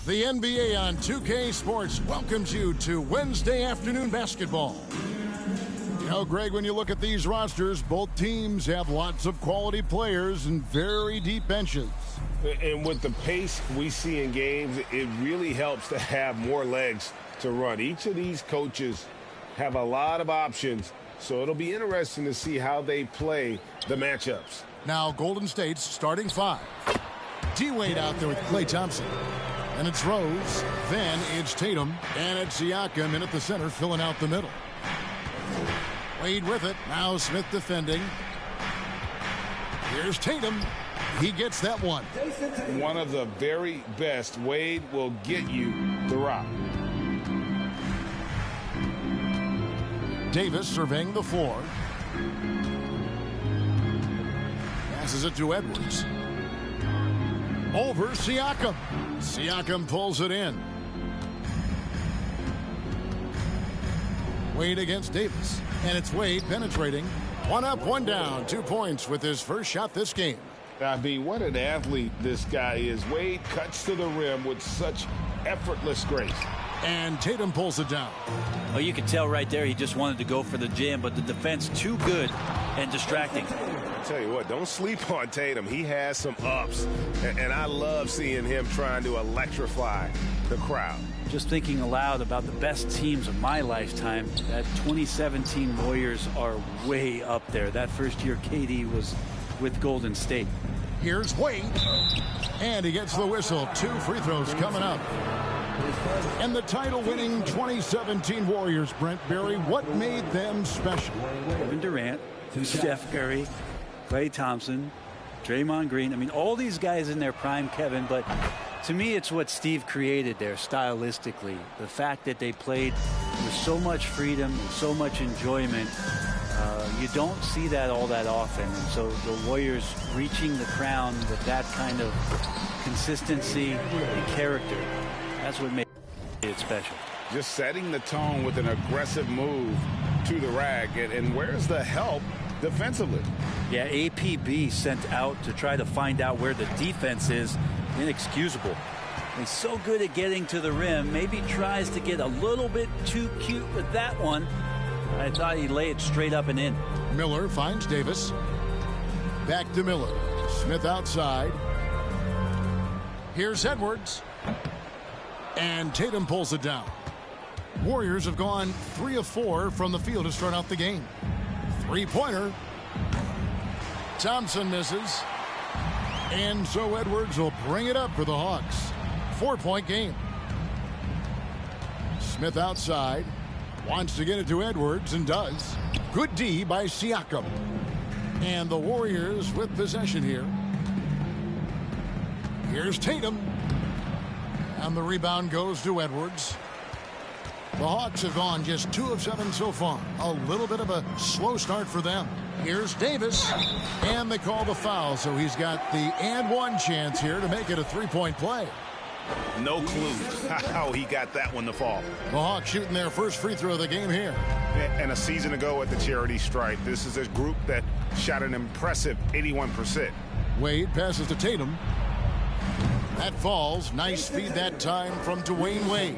The NBA on 2K Sports welcomes you to Wednesday afternoon basketball. You know, Greg, when you look at these rosters, both teams have lots of quality players and very deep benches. And with the pace we see in games, it really helps to have more legs to run. Each of these coaches have a lot of options, so it'll be interesting to see how they play the matchups. Now, Golden State's starting five. D-Wade out there with Klay Thompson. And it's Rose, then it's Tatum, and it's Siakam in at the center, filling out the middle. Wade with it, now Smith defending. Here's Tatum, he gets that one. One of the very best. Wade will get you the rock. Davis surveying the floor. Passes it to Edwards. Over Siakam. Siakam pulls it in. Wade against Davis. And it's Wade penetrating. One up, one down. 2 points with his first shot this game. I mean, what an athlete this guy is. Wade cuts to the rim with such effortless grace. And Tatum pulls it down. Oh, you can tell right there he just wanted to go for the jam, but the defense too good and distracting. I'll tell you what, don't sleep on Tatum. He has some ups, and I love seeing him trying to electrify the crowd. Just thinking aloud about the best teams of my lifetime, that 2017 Warriors are way up there. That first year KD was with Golden State. Here's Wade, and he gets the whistle. 2 free throws coming up. And the title-winning 2017 Warriors, Brent Barry, what made them special? Kevin Durant, Steph Curry, Klay Thompson, Draymond Green. I mean, all these guys in their prime, Kevin, but to me, it's what Steve created there stylistically. The fact that they played with so much freedom and so much enjoyment. You don't see that all that often. And so the Warriors reaching the crown with that kind of consistency and character, that's what made it special. Just setting the tone with an aggressive move to the rack. And where's the help defensively? Yeah, APB sent out to try to find out where the defense is. Inexcusable. He's so good at getting to the rim. Maybe tries to get a little bit too cute with that one. I thought he'd lay it straight up and in. Miller finds Davis. Back to Miller. Smith outside. Here's Edwards. And Tatum pulls it down. Warriors have gone 3 of 4 from the field to start out the game. 3-pointer. Thompson misses. And so Edwards will bring it up for the Hawks. 4-point game. Smith outside. Wants to get it to Edwards and does. Good D by Siakam. And the Warriors with possession here. Here's Tatum. And the rebound goes to Edwards. The Hawks have gone just 2 of 7 so far. A little bit of a slow start for them. Here's Davis. And they call the foul, so he's got the and one chance here to make it a 3-point play. No clue how he got that one to fall. The Hawks shooting their first free throw of the game here. And a season ago at the charity stripe, this is a group that shot an impressive 81%. Wade passes to Tatum. That falls. Nice feed that time from Dwayne Wade.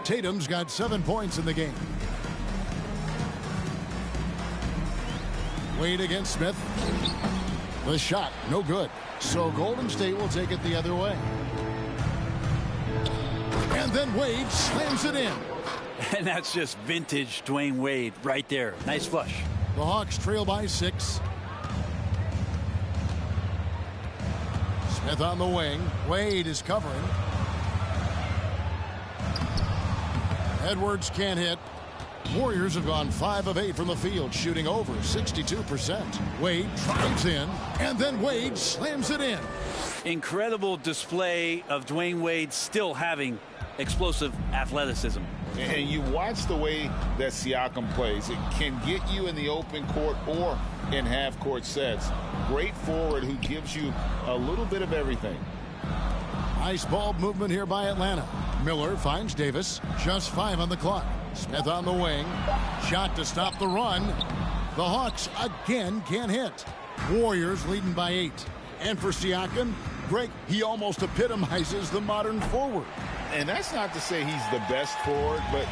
Tatum's got 7 points in the game. Wade against Smith. The shot, no good. So Golden State will take it the other way. And then Wade slams it in. And that's just vintage Dwayne Wade right there. Nice flush. The Hawks trail by 6. Smith on the wing. Wade is covering. Edwards can't hit. Warriors have gone 5 of 8 from the field, shooting over 62%. Wade drives in, and then Wade slams it in. Incredible display of Dwayne Wade still having explosive athleticism. And you watch the way that Siakam plays. It can get you in the open court or in half-court sets. Great forward who gives you a little bit of everything. Nice ball movement here by Atlanta. Miller finds Davis. Just 5 on the clock. Smith on the wing. Shot to stop the run. The Hawks again can't hit. Warriors leading by 8. And for Siakam, Greg, he almost epitomizes the modern forward. And that's not to say he's the best forward, but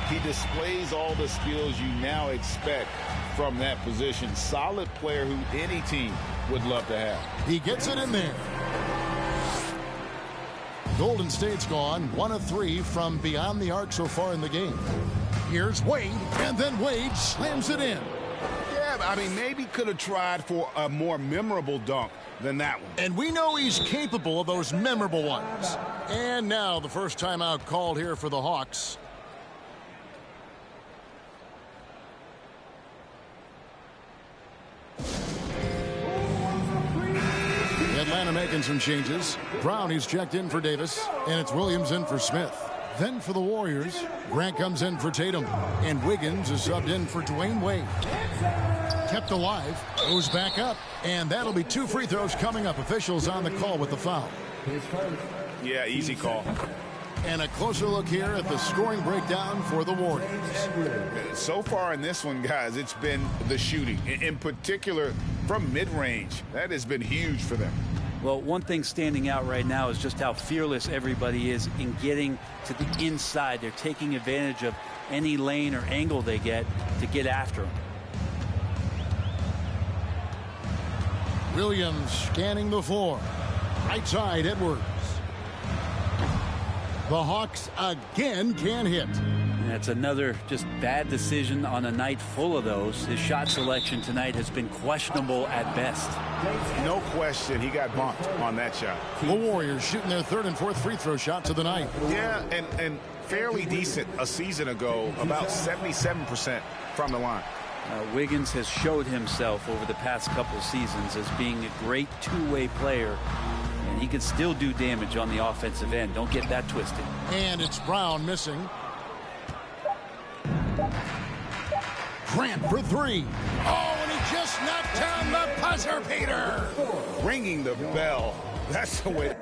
he displays all the skills you now expect from that position. Solid player who any team would love to have. He gets it in there. Golden State's gone 1 of 3 from beyond the arc so far in the game. Here's Wade, and then Wade slams it in. Yeah, I mean, maybe could have tried for a more memorable dunk than that one. And we know he's capable of those memorable ones. And now the first timeout called here for the Hawks. Atlanta making some changes. Brown, he's checked in for Davis, and it's Williams in for Smith. Then for the Warriors, Grant comes in for Tatum, and Wiggins is subbed in for Dwayne Wade. Kept alive, goes back up, and that'll be 2 free throws coming up. Officials on the call with the foul. Yeah, easy call. And a closer look here at the scoring breakdown for the Warriors. So far in this one, guys, it's been the shooting. In particular, from mid-range. That has been huge for them. Well, one thing standing out right now is just how fearless everybody is in getting to the inside. They're taking advantage of any lane or angle they get to get after them. Williams scanning the floor. Right side, Edwards. The Hawks again can't hit. That's another just bad decision on a night full of those. His shot selection tonight has been questionable at best. No question, he got bumped on that shot. The Warriors shooting their 3rd and 4th free throw shots of the night. Yeah, and fairly decent a season ago, about 77% from the line. Wiggins has showed himself over the past couple seasons as being a great two-way player, and he can still do damage on the offensive end. Don't get that twisted. And it's Brown missing. Grant for 3. Oh, and he just knocked down the buzzer beater. Ringing the bell. That's the way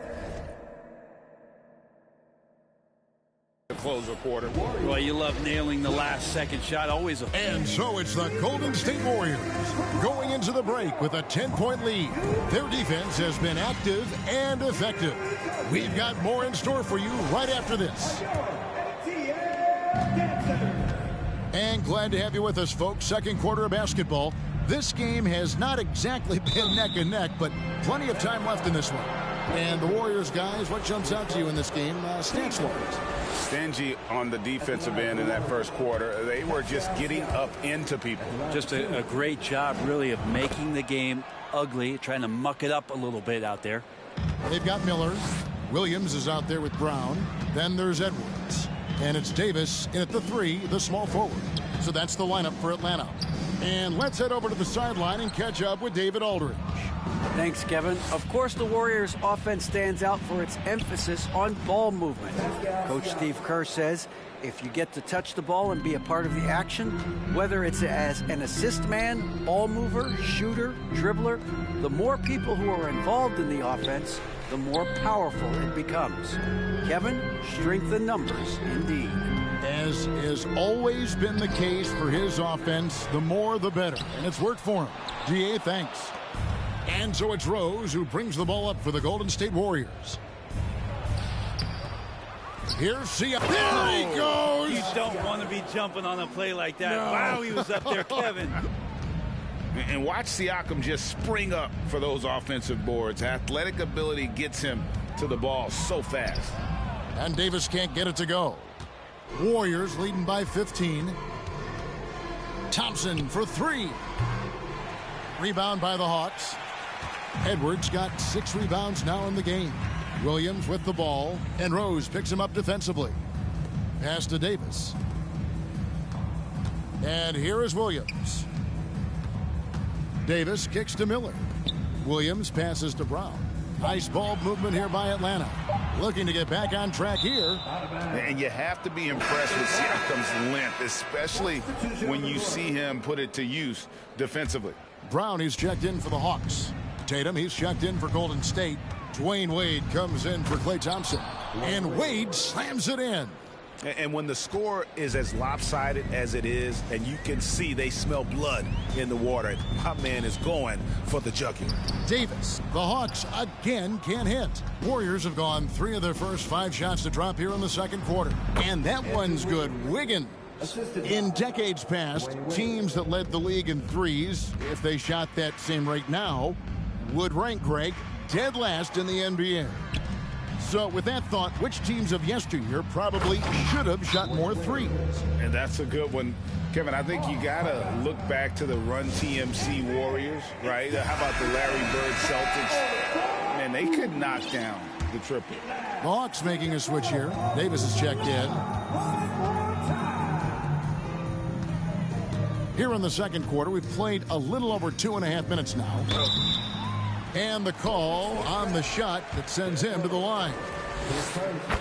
to close a quarter. Well, you love nailing the last second shot. Always a... And so it's the Golden State Warriors going into the break with a 10-point lead. Their defense has been active and effective. We've got more in store for you right after this. And glad to have you with us, folks. Second quarter of basketball. This game has not exactly been neck and neck, but plenty of time left in this one. And the Warriors, guys, what jumps out to you in this game, stats-wise? Stingy on the defensive end in that first quarter. They were just getting up into people. Just a great job, really, of making the game ugly, trying to muck it up a little bit out there. They've got Miller. Williams is out there with Brown. Then there's Edwards. And it's Davis in at the 3, the small forward. So that's the lineup for Atlanta. And let's head over to the sideline and catch up with David Aldridge. Thanks, Kevin. Of course, the Warriors' offense stands out for its emphasis on ball movement. Coach Steve Kerr says if you get to touch the ball and be a part of the action, whether it's as an assist man, ball mover, shooter, dribbler, the more people who are involved in the offense, the more powerful it becomes. Kevin, strength in numbers, indeed. As has always been the case for his offense, the more the better. And it's worked for him. GA, thanks. And so it's Rose who brings the ball up for the Golden State Warriors. Here's Siakam. There he goes! You don't want to be jumping on a play like that. No. Wow, he was up there, Kevin. And watch Siakam just spring up for those offensive boards. Athletic ability gets him to the ball so fast. And Davis can't get it to go. Warriors leading by 15. Thompson for 3. Rebound by the Hawks. Edwards got 6 rebounds now in the game. Williams with the ball, and Rose picks him up defensively. Pass to Davis. And here is Williams. Davis kicks to Miller. Williams passes to Brown. Nice ball movement here by Atlanta. Looking to get back on track here. And you have to be impressed with Siakam's length, especially when you see him put it to use defensively. Brown, he's checked in for the Hawks. Tatum, he's checked in for Golden State. Dwayne Wade comes in for Klay Thompson. And Wade slams it in. And when the score is as lopsided as it is, and you can see they smell blood in the water, my man is going for the jugular. Davis. The Hawks again can't hit. Warriors have gone 3 of their first 5 shots to drop here in the second quarter. And that one's good. Wiggins. In decades past, teams that led the league in threes, if they shot that same rate now, would rank, Greg, dead last in the NBA. So with that thought, which teams of yesteryear probably should have shot more threes? And that's a good one. Kevin, I think you got to look back to the Run TMC Warriors, right? How about the Larry Bird Celtics? Man, they could knock down the triple. The Hawks making a switch here. Davis is checked in. Here in the second quarter, we've played a little over 2.5 minutes now. And the call on the shot that sends him to the line.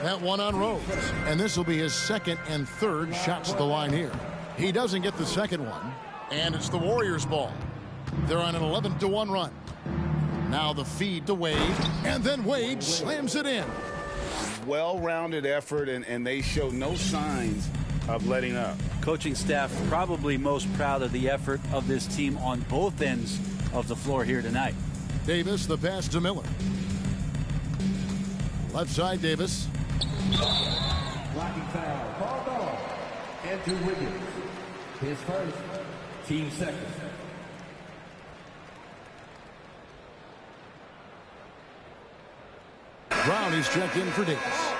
That one on Rose. And this will be his second and third shots at the line here. He doesn't get the second one. And it's the Warriors' ball. They're on an 11-1 run. Now the feed to Wade. And then Wade slams it in. Well-rounded effort, and they show no signs of letting up. Coaching staff probably most proud of the effort of this team on both ends of the floor here tonight. Davis, the pass to Miller. Left side, Davis. Blocking foul. Called off. Andrew Wiggins. His first. Team second. Brown is checked in for Davis.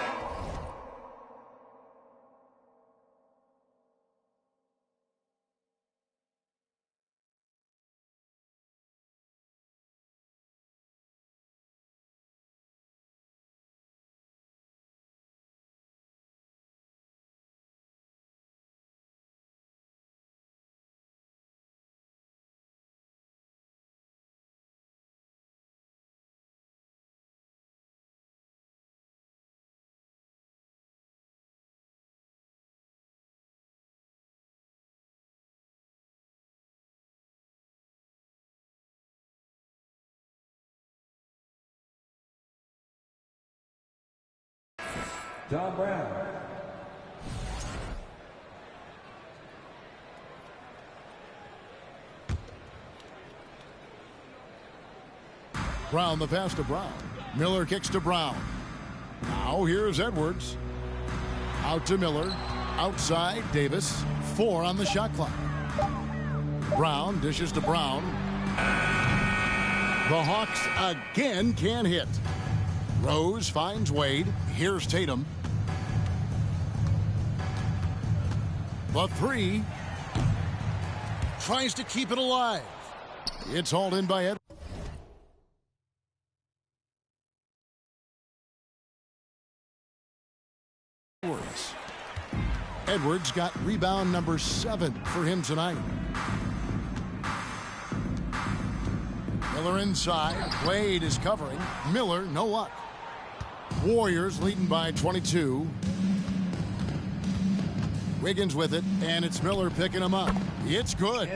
John Brown. Brown, the pass to Brown. Miller kicks to Brown. Now here's Edwards. Out to Miller. Outside, Davis. 4 on the shot clock. Brown dishes to Brown. The Hawks again can't hit. Rose finds Wade. Here's Tatum. The 3. Tries to keep it alive. It's hauled in by Edwards. Edwards got rebound number 7 for him tonight. Miller inside. Wade is covering. Miller, no luck. Warriors leading by 22. Wiggins with it, and it's Miller picking him up. It's good.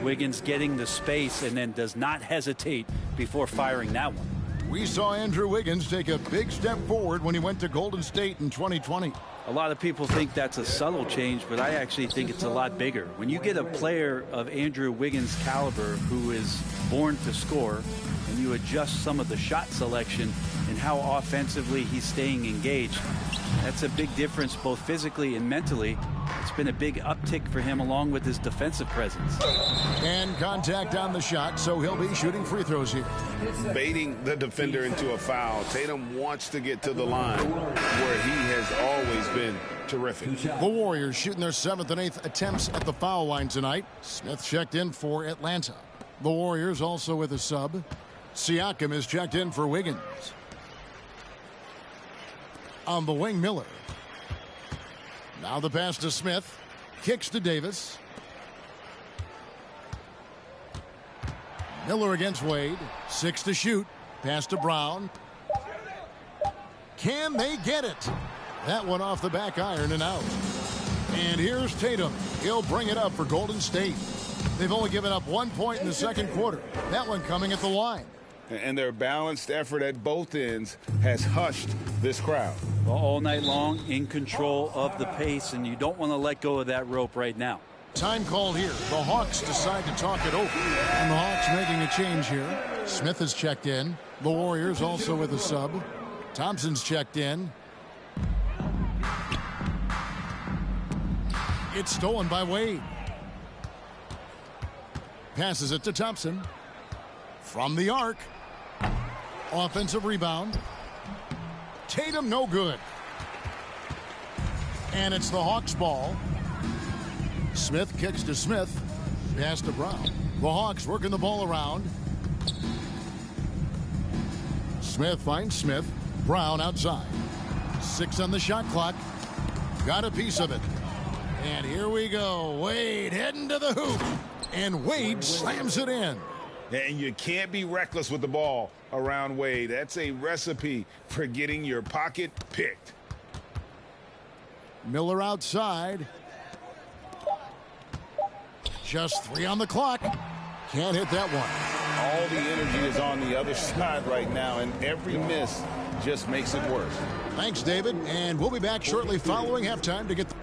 Wiggins getting the space and then does not hesitate before firing that one. We saw Andrew Wiggins take a big step forward when he went to Golden State in 2020. A lot of people think that's a subtle change, but I actually think it's a lot bigger. When you get a player of Andrew Wiggins' caliber who is born to score, and you adjust some of the shot selection and how offensively he's staying engaged, that's a big difference both physically and mentally. It's been a big uptick for him along with his defensive presence. And contact on the shot, so he'll be shooting free throws here. Baiting the defender into a foul. Tatum wants to get to the line where he has always been terrific. The Warriors shooting their 7th and 8th attempts at the foul line tonight. Smith checked in for Atlanta. The Warriors also with a sub. Siakam is checked in for Wiggins. On the wing, Miller. Now the pass to Smith. Kicks to Davis. Miller against Wade. 6 to shoot. Pass to Brown. Can they get it? That one off the back iron and out. And here's Tatum. He'll bring it up for Golden State. They've only given up 1 point in the second quarter. That one coming at the line. And their balanced effort at both ends has hushed this crowd. Well, all night long in control of the pace, and you don't want to let go of that rope right now. Time called here. The Hawks decide to talk it over. And the Hawks making a change here. Smith has checked in. The Warriors also with a sub. Thompson's checked in. It's stolen by Wade. Passes it to Thompson. From the arc. Offensive rebound. Tatum no good. And it's the Hawks ball. Smith kicks to Smith. Pass to Brown. The Hawks working the ball around. Smith finds Smith. Brown outside. 6 on the shot clock. Got a piece of it. And here we go. Wade heading to the hoop. And Wade slams it in. And you can't be reckless with the ball around Wade. That's a recipe for getting your pocket picked. Miller outside. Just 3 on the clock. Can't hit that one. All the energy is on the other side right now, and every miss just makes it worse. Thanks, David. And we'll be back shortly following halftime to get the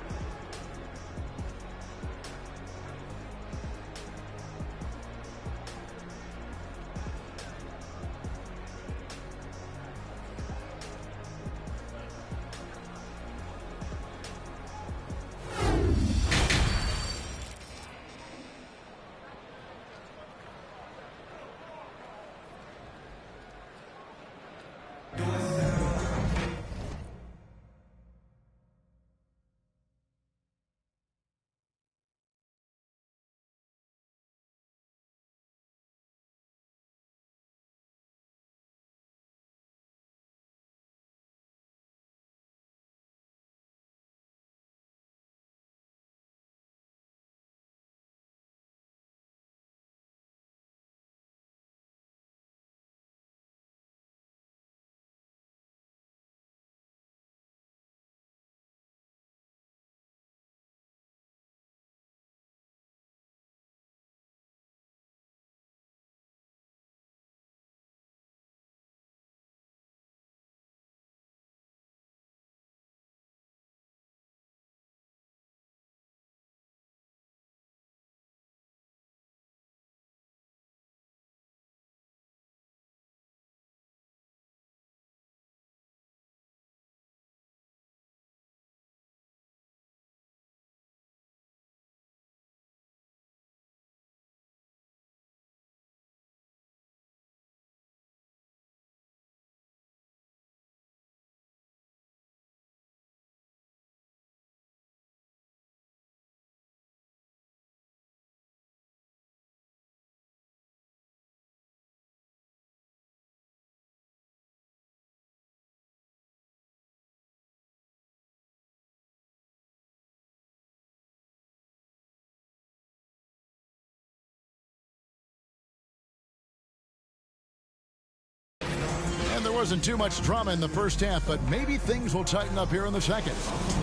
And there wasn't too much drama in the first half, but maybe things will tighten up here in the second.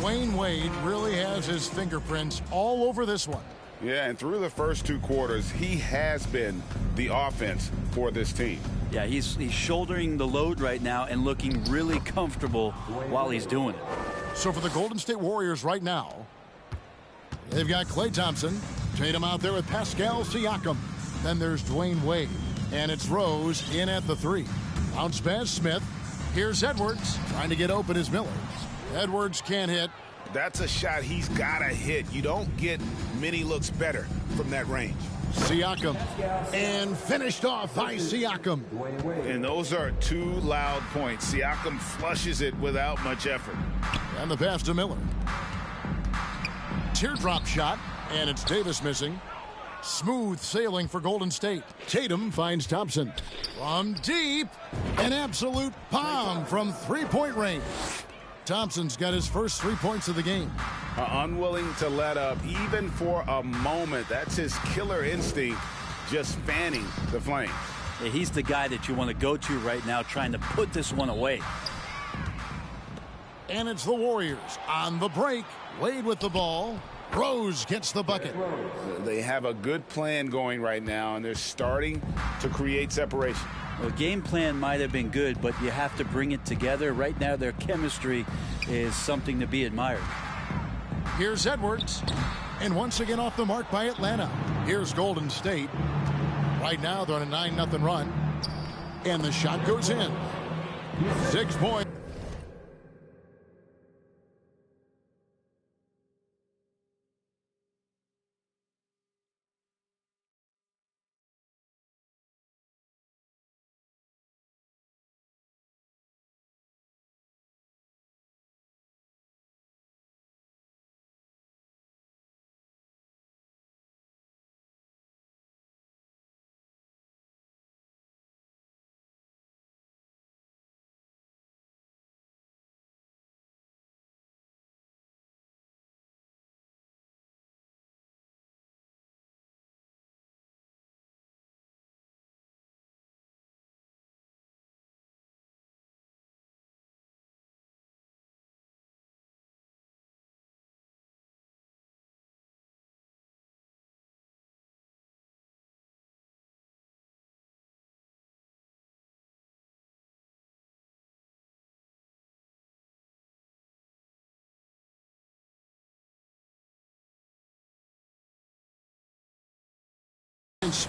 Dwayne Wade really has his fingerprints all over this one. Yeah, and through the first 2 quarters, he has been the offense for this team. Yeah, he's shouldering the load right now and looking really comfortable while he's doing it. So for the Golden State Warriors right now, they've got Klay Thompson. Tatum out there with Pascal Siakam. Then there's Dwayne Wade. And it's Rose in at the 3. Bounce pass Smith. Here's Edwards. Trying to get open is Miller. Edwards can't hit. That's a shot he's got to hit. You don't get many looks better from that range. Siakam. And finished off by Siakam. And those are 2 loud points. Siakam flushes it without much effort. And the pass to Miller. Teardrop shot. And it's Davis missing. Smooth sailing for Golden State. Tatum finds Thompson. From deep. An absolute bomb from 3-point range. Thompson's got his first 3 points of the game. Unwilling to let up even for a moment. That's his killer instinct, just fanning the flames. Yeah, he's the guy that you want to go to right now, trying to put this one away. And it's the Warriors on the break. Wade with the ball. Rose gets the bucket. They have a good plan going right now, and they're starting to create separation. Well, game plan might have been good, but you have to bring it together. Right now, their chemistry is something to be admired. Here's Edwards. And once again off the mark by Atlanta. Here's Golden State. Right now, they're on a 9-0 run. And the shot goes in. 6 points.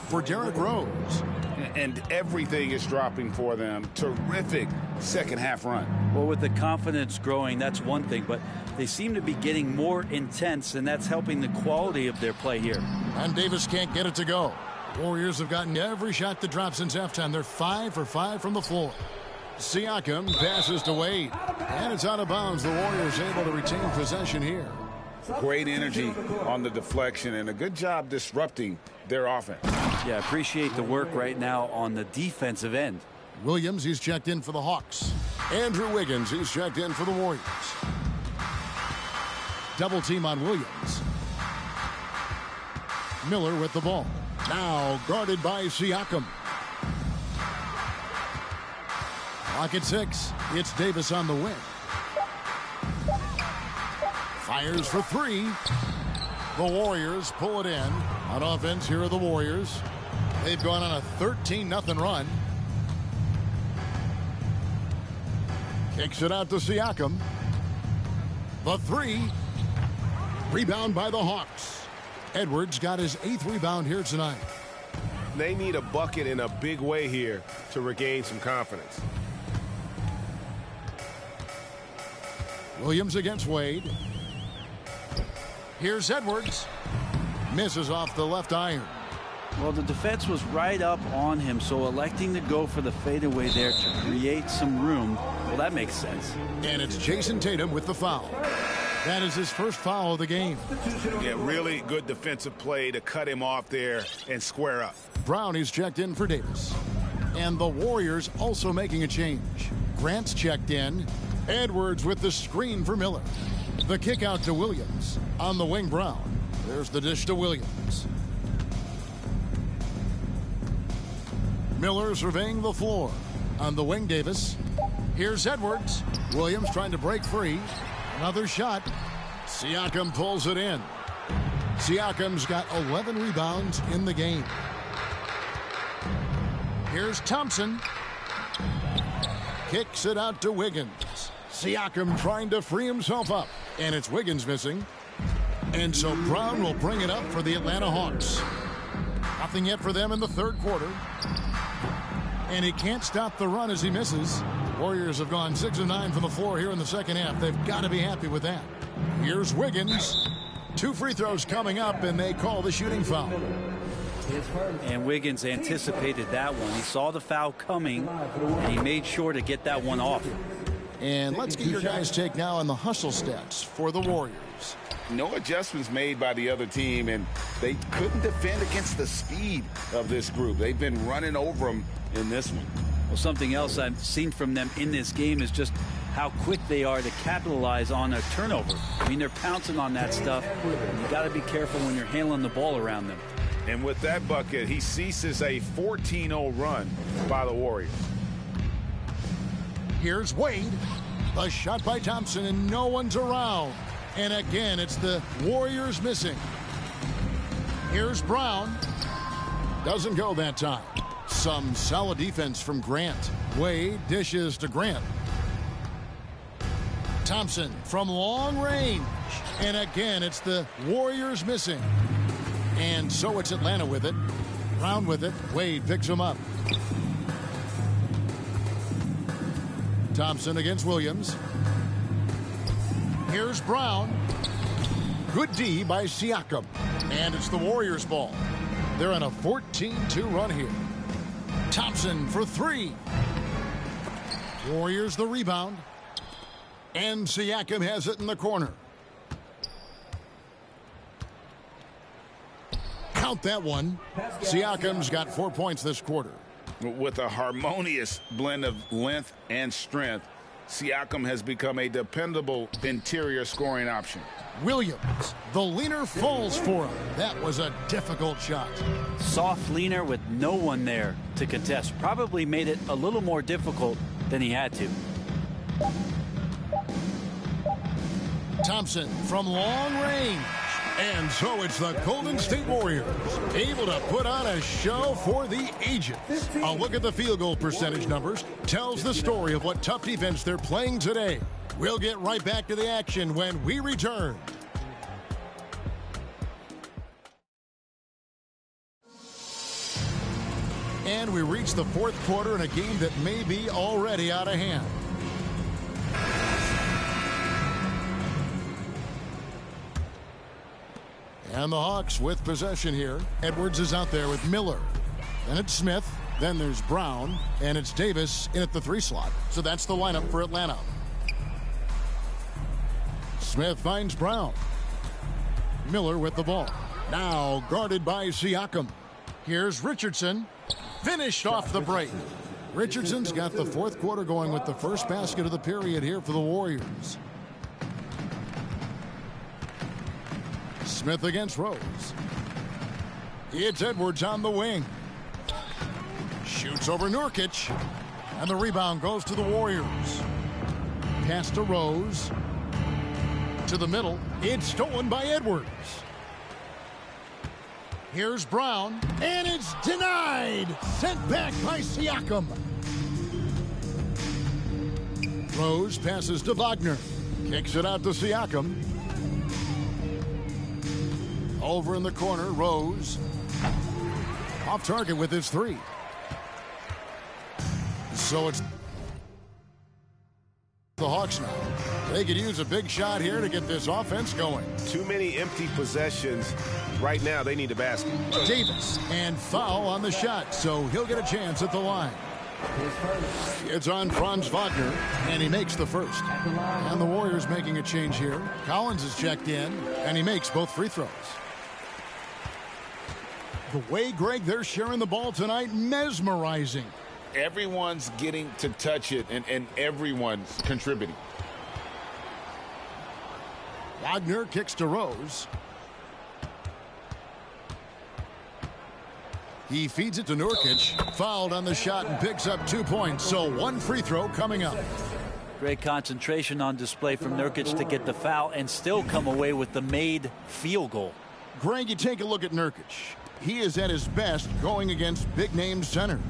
For Derrick Rose. And everything is dropping for them. Terrific second half run. Well, with the confidence growing, that's one thing, but they seem to be getting more intense, and that's helping the quality of their play here. And Davis can't get it to go. Warriors have gotten every shot that dropped since halftime. They're 5 for 5 from the floor. Siakam passes to Wade, and it's out of bounds. The Warriors able to retain possession here. Great energy on the deflection and a good job disrupting their offense. Yeah, appreciate the work right now on the defensive end. Williams, he's checked in for the Hawks. Andrew Wiggins, he's checked in for the Warriors. Double team on Williams. Miller with the ball. Now guarded by Siakam. Clock at 6. It's Davis on the wing. Fires for 3. The Warriors pull it in. On offense, here are the Warriors. They've gone on a 13-0 run. Kicks it out to Siakam. The 3. Rebound by the Hawks. Edwards got his 8th rebound here tonight. They need a bucket in a big way here to regain some confidence. Williams against Wade. Here's Edwards. Misses off the left iron. Well, the defense was right up on him, so electing to go for the fadeaway there to create some room, well, that makes sense. And it's Jason Tatum with the foul. That is his first foul of the game. Yeah, really good defensive play to cut him off there and square up. Brown is checked in for Davis. And the Warriors also making a change. Grant's checked in. Edwards with the screen for Miller. The kick out to Williams. On the wing, Brown. There's the dish to Williams. Miller surveying the floor. On the wing, Davis. Here's Edwards. Williams trying to break free. Another shot. Siakam pulls it in. Siakam's got 11 rebounds in the game. Here's Thompson. Kicks it out to Wiggins. Siakam trying to free himself up. And it's Wiggins missing. And so Brown will bring it up for the Atlanta Hawks. Nothing yet for them in the third quarter. And he can't stop the run as he misses. Warriors have gone 6 of 9 from the floor here in the second half. They've got to be happy with that. Here's Wiggins. 2 free throws coming up, and they call the shooting foul. And Wiggins anticipated that one. He saw the foul coming, and he made sure to get that one off. And let's get your guys' take now on the hustle stats for the Warriors. No adjustments made by the other team, and they couldn't defend against the speed of this group. They've been running over them in this one. Well, something else I've seen from them in this game is just how quick they are to capitalize on a turnover. I mean, they're pouncing on that stuff. And you got to be careful when you're handling the ball around them. And with that bucket, he ceases a 14-0 run by the Warriors. Here's Wade. A shot by Thompson, and no one's around. And again, it's the Warriors missing. Here's Brown. Doesn't go that time. Some solid defense from Grant. Wade dishes to Grant. Thompson from long range. And again, it's the Warriors missing. And so it's Atlanta with it. Brown with it. Wade picks him up. Thompson against Williams. Here's Brown. Good D by Siakam. And it's the Warriors' ball. They're on a 14-2 run here. Thompson for three. Warriors the rebound. And Siakam has it in the corner. Count that one. Siakam's got 4 points this quarter. With a harmonious blend of length and strength, Siakam has become a dependable interior scoring option. Williams, the leaner falls for him. That was a difficult shot. Soft leaner with no one there to contest. Probably made it a little more difficult than he had to. Thompson from long range. And so it's the Golden State Warriors able to put on a show for the ages. A look at the field goal percentage numbers tells the story of what tough defense they're playing today. We'll get right back to the action when we return. And we reach the fourth quarter in a game that may be already out of hand. And the Hawks with possession here. Edwards is out there with Miller. Then it's Smith. Then there's Brown. And it's Davis in at the 3 slot. So that's the lineup for Atlanta. Smith finds Brown. Miller with the ball. Now guarded by Siakam. Here's Richardson. Finished off the break. Richardson's got the fourth quarter going with the first basket of the period here for the Warriors. Smith against Rose. It's Edwards on the wing. Shoots over Nurkic. And the rebound goes to the Warriors. Pass to Rose. To the middle. It's stolen by Edwards. Here's Brown. And it's denied. Sent back by Siakam. Rose passes to Wagner. Kicks it out to Siakam. Over in the corner, Rose. Off target with his 3. So it's the Hawks now. They could use a big shot here to get this offense going. Too many empty possessions. Right now, they need a basket. Davis, and foul on the shot, so he'll get a chance at the line. It's on Franz Wagner, and he makes the first. And the Warriors making a change here. Collins is checked in, and he makes both free throws. The way, Greg, they're sharing the ball tonight, mesmerizing. Everyone's getting to touch it, and everyone's contributing. Wagner kicks to Rose. He feeds it to Nurkic. Fouled on the shot and picks up 2 points. So 1 free throw coming up. Great concentration on display from Nurkic to get the foul and still come away with the made field goal. Greg, you take a look at Nurkic. He is at his best going against big-name centers.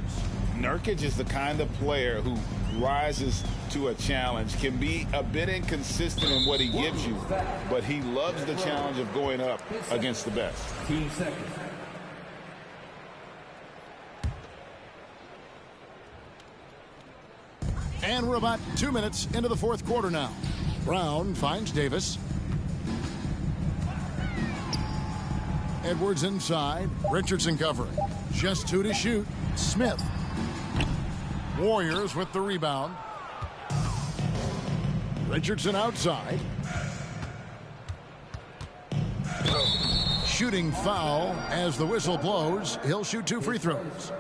Nurkic is the kind of player who rises to a challenge, can be a bit inconsistent in what he gives you, but he loves the challenge of going up against the best. Team second. And we're about 2 minutes into the fourth quarter now. Brown finds Davis. Edwards inside. Richardson covering. Just 2 to shoot. Smith. Warriors with the rebound. Richardson outside. Shooting foul as the whistle blows. He'll shoot 2 free throws.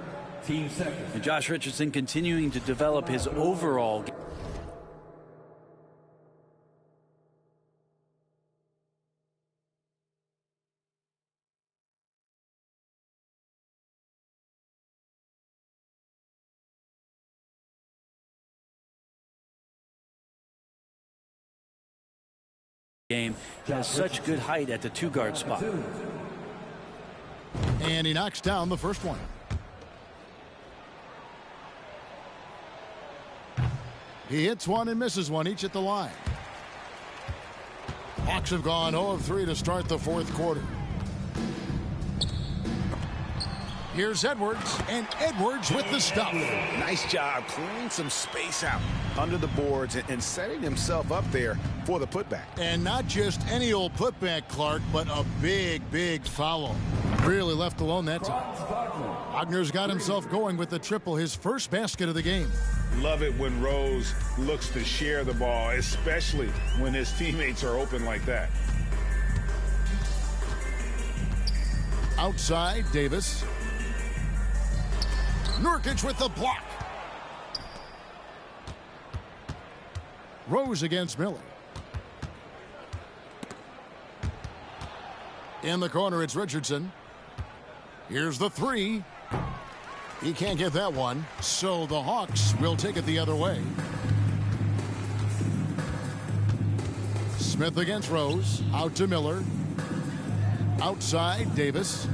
Team second. And Josh Richardson continuing to develop his overall game. Has such good height at the 2-guard spot. And he knocks down the first one. He hits one and misses one, each at the line. Hawks have gone 0 of 3 to start the fourth quarter. Here's Edwards, and Edwards with the stop. Nice job clearing some space out under the boards and setting himself up there for the putback. And not just any old putback, Clark, but a big foul. Really left alone that time. Wagner's got himself going with the triple, his first basket of the game. Love it when Rose looks to share the ball, especially when his teammates are open like that. Outside, Davis. Nurkic with the block. Rose against Miller. In the corner, it's Richardson. Here's the three. He can't get that one, so the Hawks will take it the other way. Smith against Rose. Out to Miller. Outside, Davis.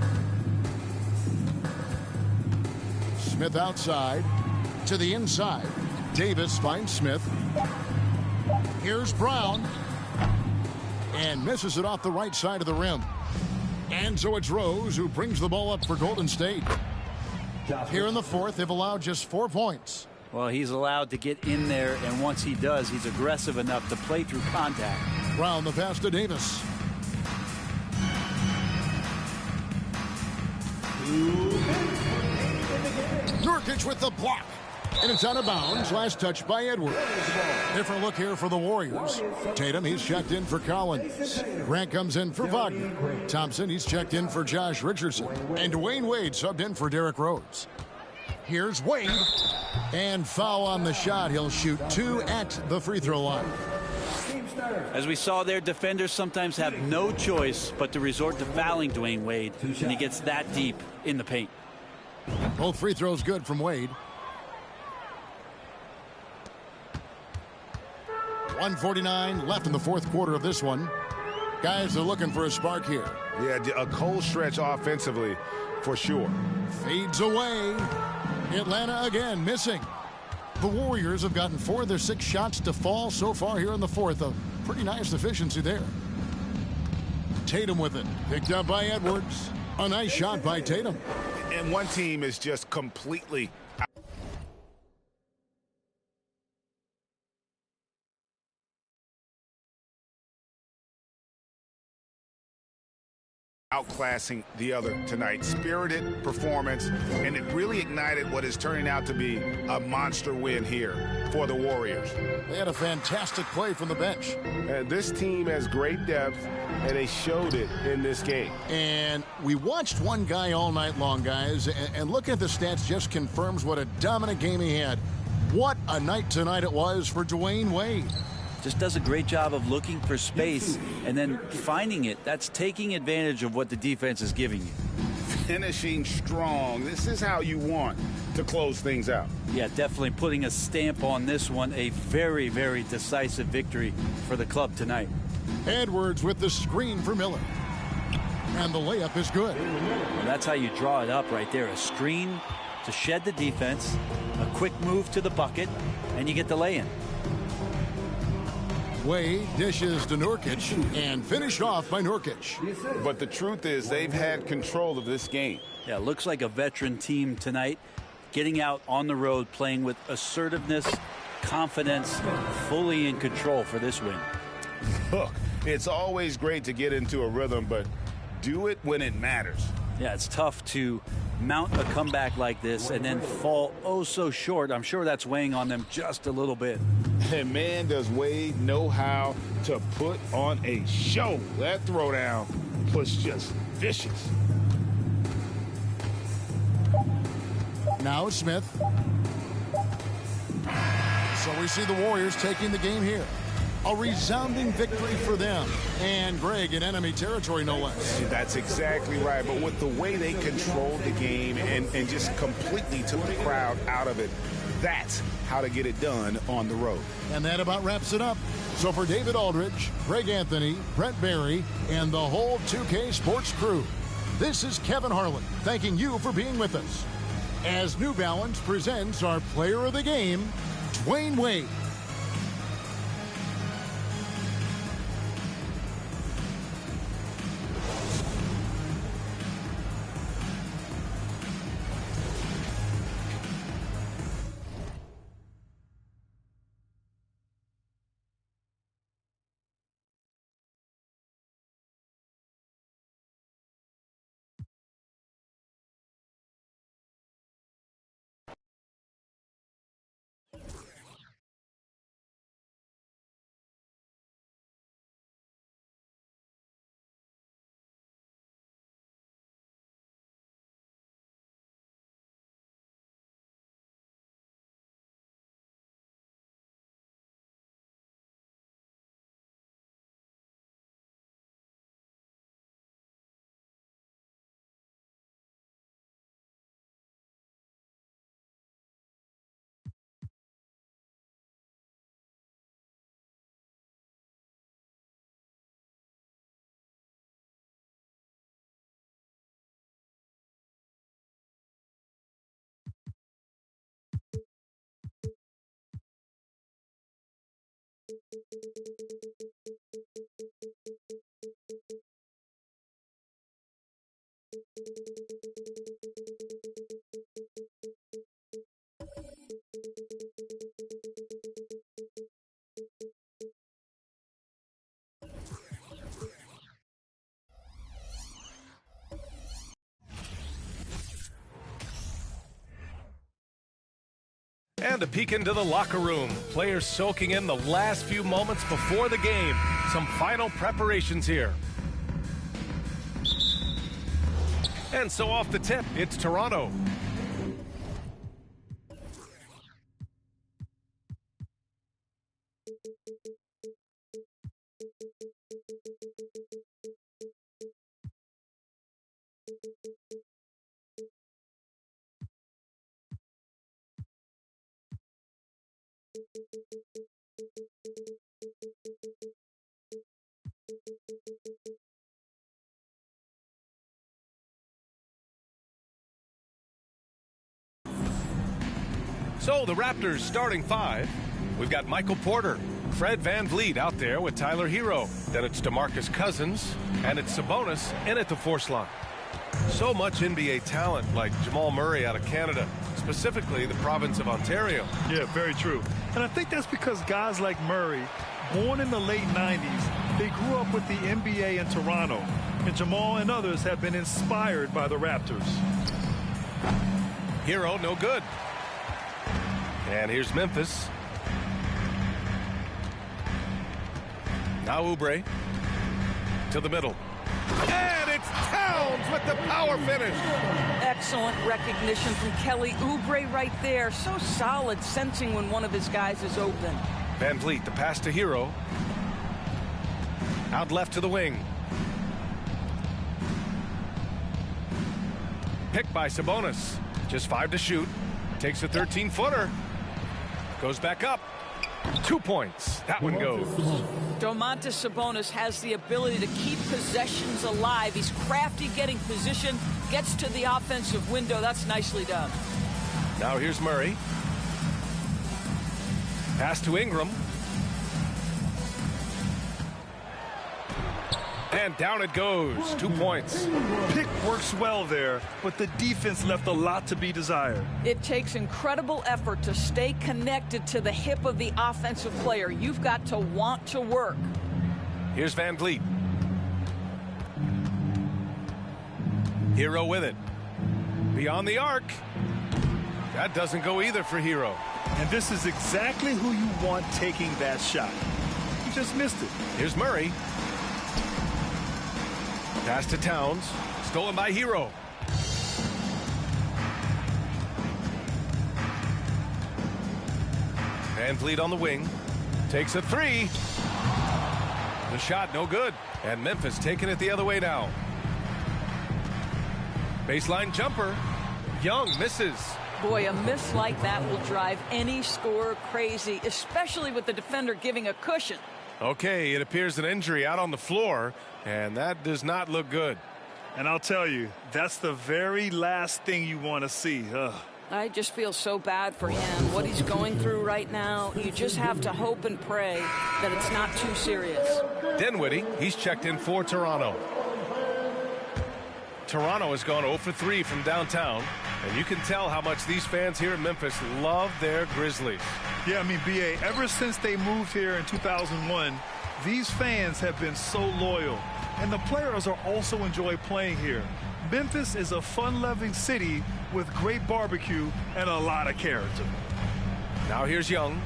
Smith outside. To the inside. Davis finds Smith. Here's Brown. And misses it off the right side of the rim. And so it's Rose who brings the ball up for Golden State. Here in the fourth, they've allowed just 4 points. Well, he's allowed to get in there, and once he does, he's aggressive enough to play through contact. Brown the pass to Davis. Nurkic with the block. And it's out of bounds. Last touch by Edwards. Different look here for the Warriors. Tatum, he's checked in for Collins. Grant comes in for Wagner. Thompson, he's checked in for Josh Richardson. And Dwayne Wade subbed in for Derrick Rose. Here's Wade. And foul on the shot. He'll shoot 2 at the free throw line. As we saw there, defenders sometimes have no choice but to resort to fouling Dwayne Wade when he gets that deep in the paint. Both free throws good from Wade. 1:49 left in the fourth quarter of this one. Guys are looking for a spark here. Yeah, a cold stretch offensively for sure. Fades away. Atlanta again missing. The Warriors have gotten 4 of their 6 shots to fall so far here in the fourth. A pretty nice efficiency there. Tatum with it. Picked up by Edwards. A nice shot by Tatum. And one team is just completely outclassing the other tonight. Spirited performance, and it really ignited what is turning out to be a monster win here for the Warriors. They had a fantastic play from the bench. This team has great depth, and they showed it in this game. And we watched one guy all night long, guys, and looking at the stats just confirms what a dominant game he had. What a night tonight it was for Dwayne Wade. Just does a great job of looking for space and then finding it. That's taking advantage of what the defense is giving you. Finishing strong. This is how you want to close things out. Yeah, definitely putting a stamp on this one. A very, very decisive victory for the club tonight. Edwards with the screen for Miller. And the layup is good. And that's how you draw it up right there. A screen to shed the defense, a quick move to the bucket, and you get the lay-in. Wade dishes to Nurkic and finished off by Nurkic. But the truth is they've had control of this game. Yeah, looks like a veteran team tonight, getting out on the road, playing with assertiveness, confidence, fully in control for this win. Look, it's always great to get into a rhythm, but do it when it matters. Yeah, it's tough to mount a comeback like this and then fall oh so short. I'm sure that's weighing on them just a little bit. And man, does Wade know how to put on a show. That throwdown was just vicious. Now it's Smith. So we see the Warriors taking the game here. A resounding victory for them. And Greg in enemy territory, no less. That's exactly right. But with the way they controlled the game and just completely took the crowd out of it, that's how to get it done on the road. And that about wraps it up. So for David Aldridge, Greg Anthony, Brent Barry, and the whole 2K Sports crew, this is Kevin Harlan thanking you for being with us as New Balance presents our player of the game, Dwayne Wade. And a peek into the locker room. Players soaking in the last few moments before the game. Some final preparations here. And so off the tip, it's Toronto. So the Raptors starting five. We've got Michael Porter, Fred VanVleet out there with Tyler Hero. Then it's DeMarcus Cousins, and it's Sabonis in at the force line. So much NBA talent like Jamal Murray out of Canada, specifically the province of Ontario. Yeah, very true. And I think that's because guys like Murray, born in the late 90s, they grew up with the NBA in Toronto. And Jamal and others have been inspired by the Raptors. Hero, no good. And here's Memphis. Now Oubre to the middle. And it's Towns with the power finish. Excellent recognition from Kelly Oubre right there. So solid, sensing when one of his guys is open. VanVleet, the pass to Hero. Out left to the wing. Picked by Sabonis. Just 5 to shoot. Takes a 13-footer. Goes back up. 2 points. That one goes. Domantas Sabonis has the ability to keep possessions alive. He's crafty getting position, gets to the offensive window. That's nicely done. Now here's Murray. Pass to Ingram. And down it goes. 2 points. Pick works well there, but the defense left a lot to be desired. It takes incredible effort to stay connected to the hip of the offensive player. You've got to want to work. Here's VanVleet. Hero with it. Beyond the arc. That doesn't go either for Hero. And this is exactly who you want taking that shot. He just missed it. Here's Murray. Pass to Towns. Stolen by Hero. VanVleet on the wing. Takes a three. The shot no good. And Memphis taking it the other way now. Baseline jumper. Young misses. Boy, a miss like that will drive any scorer crazy, especially with the defender giving a cushion. Okay, it appears an injury out on the floor, and that does not look good. And I'll tell you, that's the very last thing you want to see. I just feel so bad for him. What he's going through right now, you just have to hope and pray that it's not too serious. Dinwiddie, he's checked in for Toronto. Toronto has gone 0 for 3 from downtown, and you can tell how much these fans here in Memphis love their Grizzlies. Yeah, I mean, B.A., ever since they moved here in 2001, these fans have been so loyal, and the players are also enjoy playing here. Memphis is a fun-loving city with great barbecue and a lot of character. Now here's Young.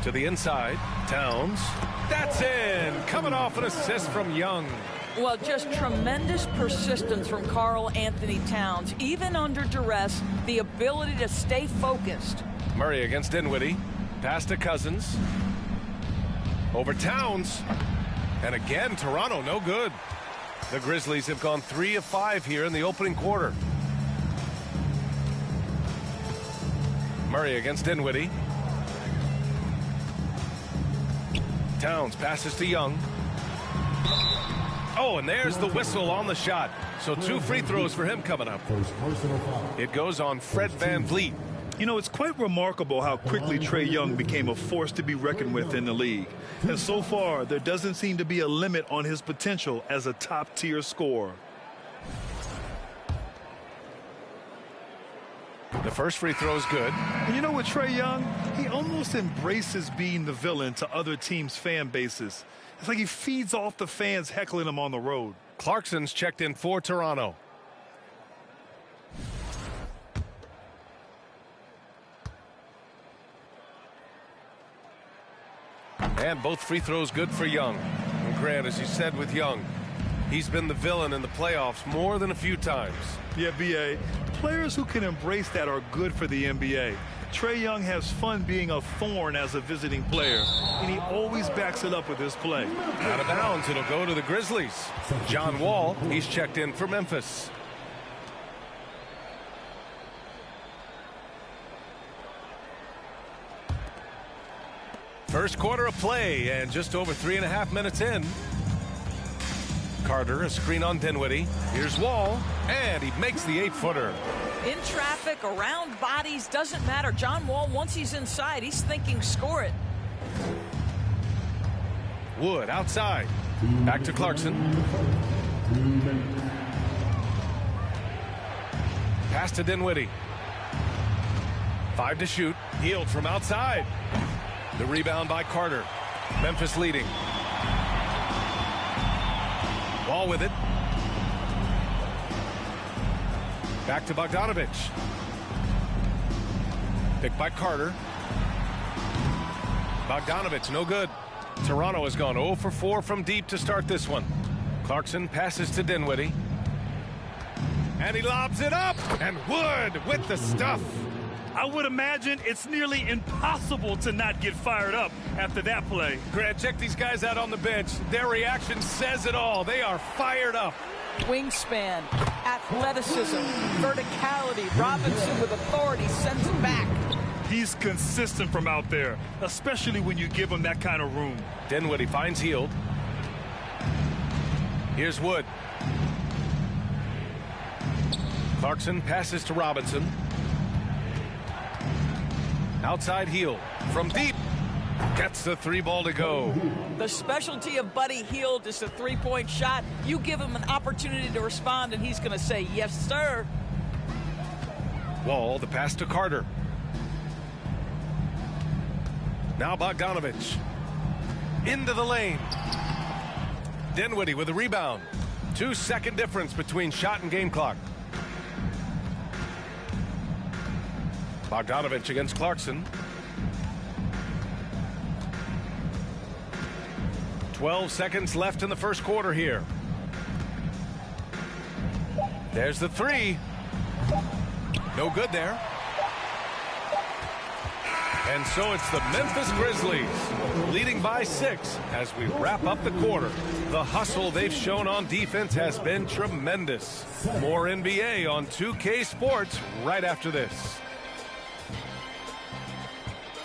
To the inside. Towns. That's in. Coming off an assist from Young. Well, just tremendous persistence from Karl Anthony Towns. Even under duress, the ability to stay focused. Murray against Dinwiddie. Pass to Cousins. Over Towns. And again, Toronto, no good. The Grizzlies have gone 3 of 5 here in the opening quarter. Murray against Dinwiddie. Towns passes to Young. Oh, and there's the whistle on the shot. So 2 free throws for him coming up. It goes on Fred VanVleet. You know, it's quite remarkable how quickly Trae Young became a force to be reckoned with in the league. And so far, there doesn't seem to be a limit on his potential as a top-tier scorer. The first free throw is good. And you know what, Trae Young? He almost embraces being the villain to other teams' fan bases. It's like he feeds off the fans heckling him on the road. Clarkson's checked in for Toronto. And both free throws good for Young. And Grant, as you said with Young, he's been the villain in the playoffs more than a few times. Yeah, B.A. Players who can embrace that are good for the NBA. Trae Young has fun being a thorn as a visiting player, and he always backs it up with his play. Out of bounds, it'll go to the Grizzlies. John Wall, he's checked in for Memphis. First quarter of play, and just over 3.5 minutes in. Carter, a screen on Dinwiddie. Here's Wall, and he makes the 8-footer. In traffic, around bodies, doesn't matter. John Wall, once he's inside, he's thinking score it. Wood outside. Back to Clarkson. Pass to Dinwiddie. 5 to shoot. Healed from outside. The rebound by Carter. Memphis leading. Wall with it. Back to Bogdanovich. Picked by Carter. Bogdanovich, no good. Toronto has gone 0 for 4 from deep to start this one. Clarkson passes to Dinwiddie. And he lobs it up. And Wood with the stuff. I would imagine it's nearly impossible to not get fired up after that play. Grant, check these guys out on the bench. Their reaction says it all. They are fired up. Wingspan, athleticism, verticality. Robinson with authority sends it back. He's consistent from out there, especially when you give him that kind of room. Dinwiddie finds Hield. Here's Wood. Clarkson passes to Robinson. Outside Hield from deep. Gets the 3-ball to go. The specialty of Buddy Hield is the three-point shot. You give him an opportunity to respond, and he's going to say, yes, sir. Wall, the pass to Carter. Now Bogdanovich. Into the lane. Dinwiddie with a rebound. 2-second difference between shot and game clock. Bogdanovich against Clarkson. 12 seconds left in the first quarter here. There's the 3. No good there. And so it's the Memphis Grizzlies leading by 6 as we wrap up the quarter. The hustle they've shown on defense has been tremendous. More NBA on 2K Sports right after this.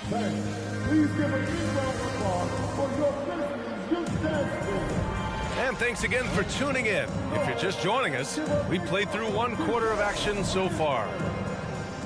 Please give a big round of applause for your Grizzlies Youth Dance Team. And thanks again for tuning in. If you're just joining us, we played through 1 quarter of action so far.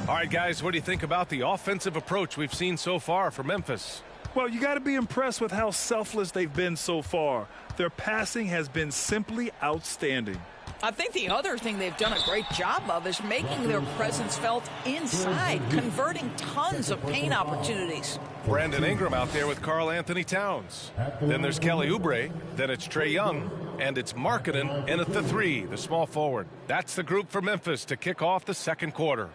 All right, guys, what do you think about the offensive approach we've seen so far for Memphis? Well, you got to be impressed with how selfless they've been so far. Their passing has been simply outstanding. I think the other thing they've done a great job of is making their presence felt inside, converting tons of paint opportunities. Brandon Ingram out there with Karl Anthony Towns. Then there's Kelly Oubre. Then it's Trae Young. And it's Markkanen in at the 3, the small forward. That's the group for Memphis to kick off the second quarter.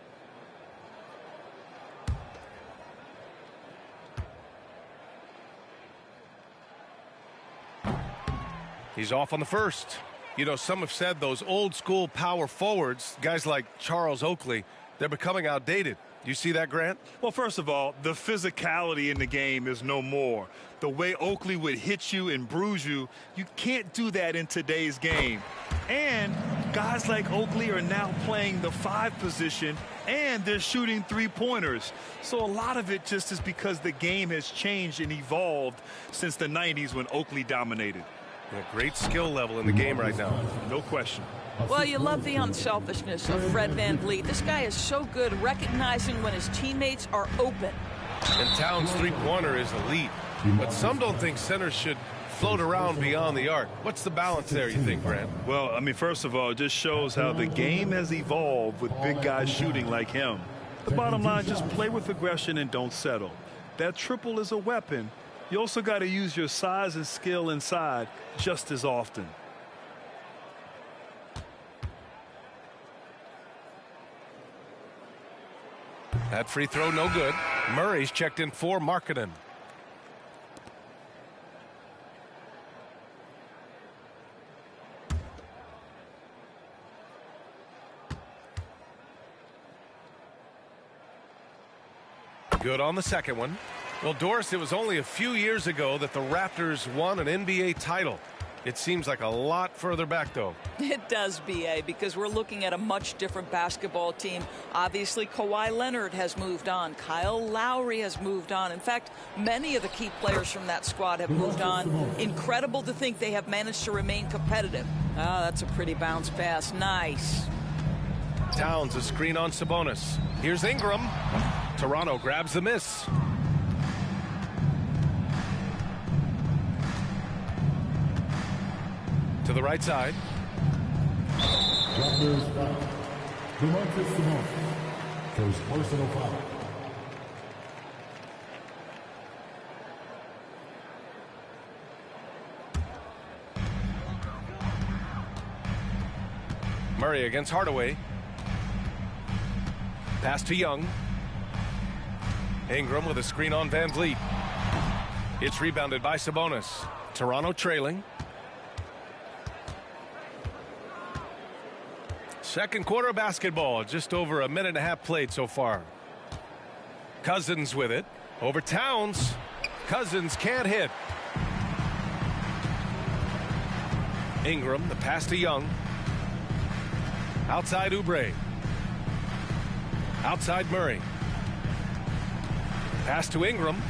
He's off on the first. You know, some have said those old school power forwards, guys like Charles Oakley, they're becoming outdated. Do you see that, Grant? Well, first of all, the physicality in the game is no more. The way Oakley would hit you and bruise you, you can't do that in today's game. And guys like Oakley are now playing the 5 position, and they're shooting 3-pointers. So a lot of it just is because the game has changed and evolved since the 90s when Oakley dominated. A great skill level in the game right now. No question. Well, you love the unselfishness of Fred VanVleet. This guy is so good recognizing when his teammates are open. And Towns' 3-pointer is elite. But some don't think centers should float around beyond the arc. What's the balance there, you think, Grant? Well, I mean, first of all, it just shows how the game has evolved with big guys shooting like him. The bottom line, just play with aggression and don't settle. That triple is a weapon. You also got to use your size and skill inside just as often. That free throw no good. Murray's checked in for Markkanen. Good on the second one. Well, Doris, it was only a few years ago that the Raptors won an NBA title. It seems like a lot further back, though. It does, B.A., because we're looking at a much different basketball team. Obviously, Kawhi Leonard has moved on. Kyle Lowry has moved on. In fact, many of the key players from that squad have moved on. Incredible to think they have managed to remain competitive. Oh, that's a pretty bounce pass. Nice. Towns, a screen on Sabonis. Here's Ingram. Toronto grabs the miss. To the right side. Raptors foul. Domantas Sabonis. First personal foul. Murray against Hardaway. Pass to Young. Ingram with a screen on Van Vliet. It's rebounded by Sabonis. Toronto trailing. Second quarter of basketball, just over a minute and a half played so far. Cousins with it. Over Towns. Cousins can't hit. Ingram, the pass to Young. Outside Oubre. Outside Murray. Pass to Ingram.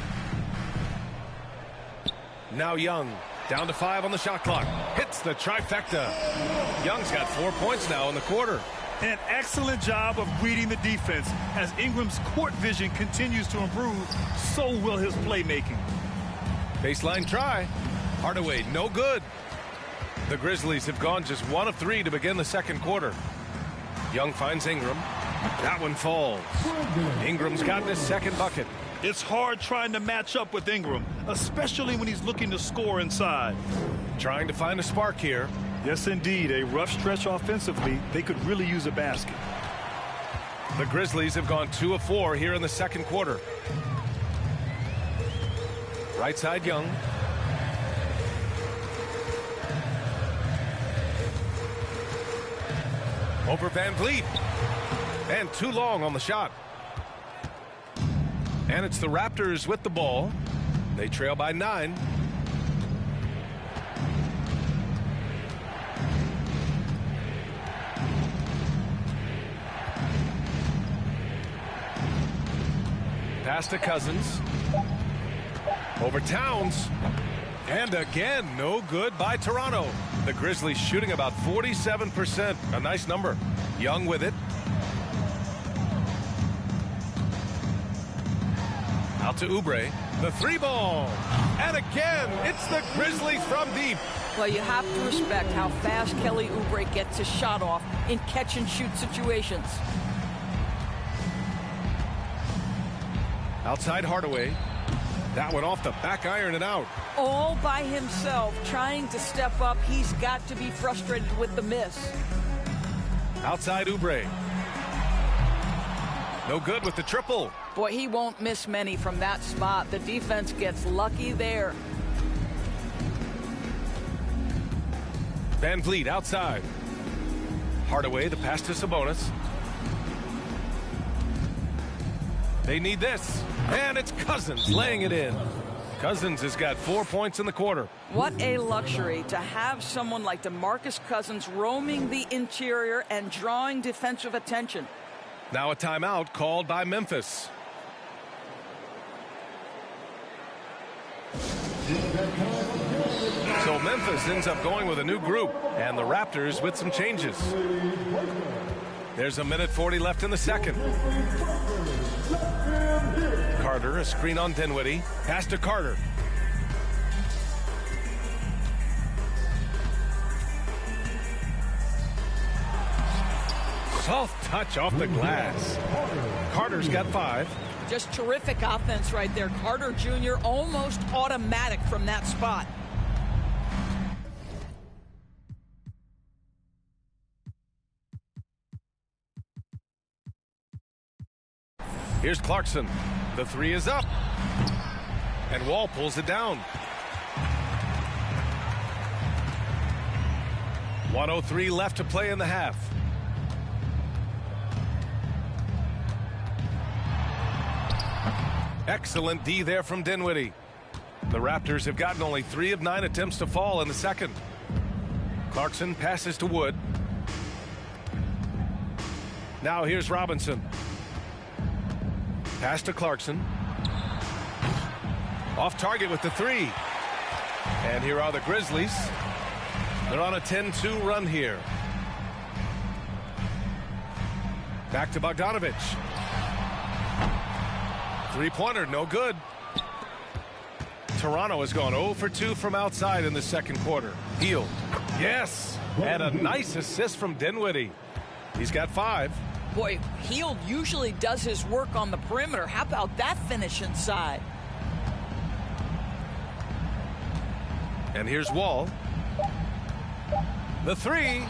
Now Young. Down to 5 on the shot clock. Hits the trifecta. Young's got 4 points now in the quarter. An excellent job of reading the defense. As Ingram's court vision continues to improve, so will his playmaking. Baseline try. Hardaway, no good. The Grizzlies have gone just 1 of 3 to begin the second quarter. Young finds Ingram. That one falls. Ingram's gotten his second bucket. It's hard trying to match up with Ingram, especially when he's looking to score inside. Trying to find a spark here. Yes, indeed. A rough stretch offensively. They could really use a basket. The Grizzlies have gone 2 of 4 here in the second quarter. Right side Young. Over Van Vliet. And too long on the shot. And it's the Raptors with the ball. They trail by 9. Pass to Cousins. Over Towns. And again, no good by Toronto. The Grizzlies shooting about 47%. A nice number. Young with it. Out to Oubre. The 3 ball. And again, it's the Grizzlies from deep. Well, you have to respect how fast Kelly Oubre gets his shot off in catch-and-shoot situations. Outside Hardaway. That one off the back iron and out. All by himself, trying to step up. He's got to be frustrated with the miss. Outside Oubre. No good with the triple. Boy, he won't miss many from that spot. The defense gets lucky there. Van Vliet outside. Hardaway, the pass to Sabonis. They need this. And it's Cousins laying it in. Cousins has got 4 points in the quarter. What a luxury to have someone like DeMarcus Cousins roaming the interior and drawing defensive attention. Now a timeout called by Memphis. So Memphis ends up going with a new group, and the Raptors with some changes. There's a minute 40 left in the second. Carter, a screen on Dinwiddie. Pass to Carter. Soft touch off the glass. Carter's got 5. Just terrific offense right there. Carter Jr. almost automatic from that spot. Here's Clarkson. The 3 is up. And Wall pulls it down. 1:03 left to play in the half. Excellent D there from Dinwiddie. The Raptors have gotten only 3 of 9 attempts to fall in the second. Clarkson passes to Wood. Now here's Robinson. Pass to Clarkson. Off target with the 3. And here are the Grizzlies. They're on a 10-2 run here. Back to Bogdanovich. 3-pointer, no good. Toronto has gone 0 for 2 from outside in the second quarter. Hield. Yes. And a nice assist from Dinwiddie. He's got 5. Boy, Hield usually does his work on the perimeter. How about that finish inside? And here's Wall. The 3.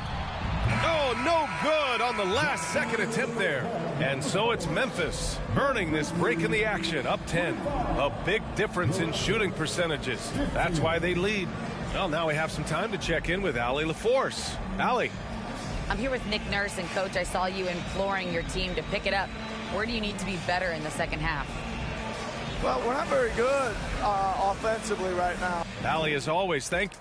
Oh, no good on the last second attempt there. And so it's Memphis earning this break in the action, up 10. A big difference in shooting percentages. That's why they lead. Well, now we have some time to check in with Allie LaForce. Allie. I'm here with Nick Nurse, and Coach, I saw you imploring your team to pick it up. Where do you need to be better in the second half? Well, we're not very good offensively right now. Allie, as always, thank you.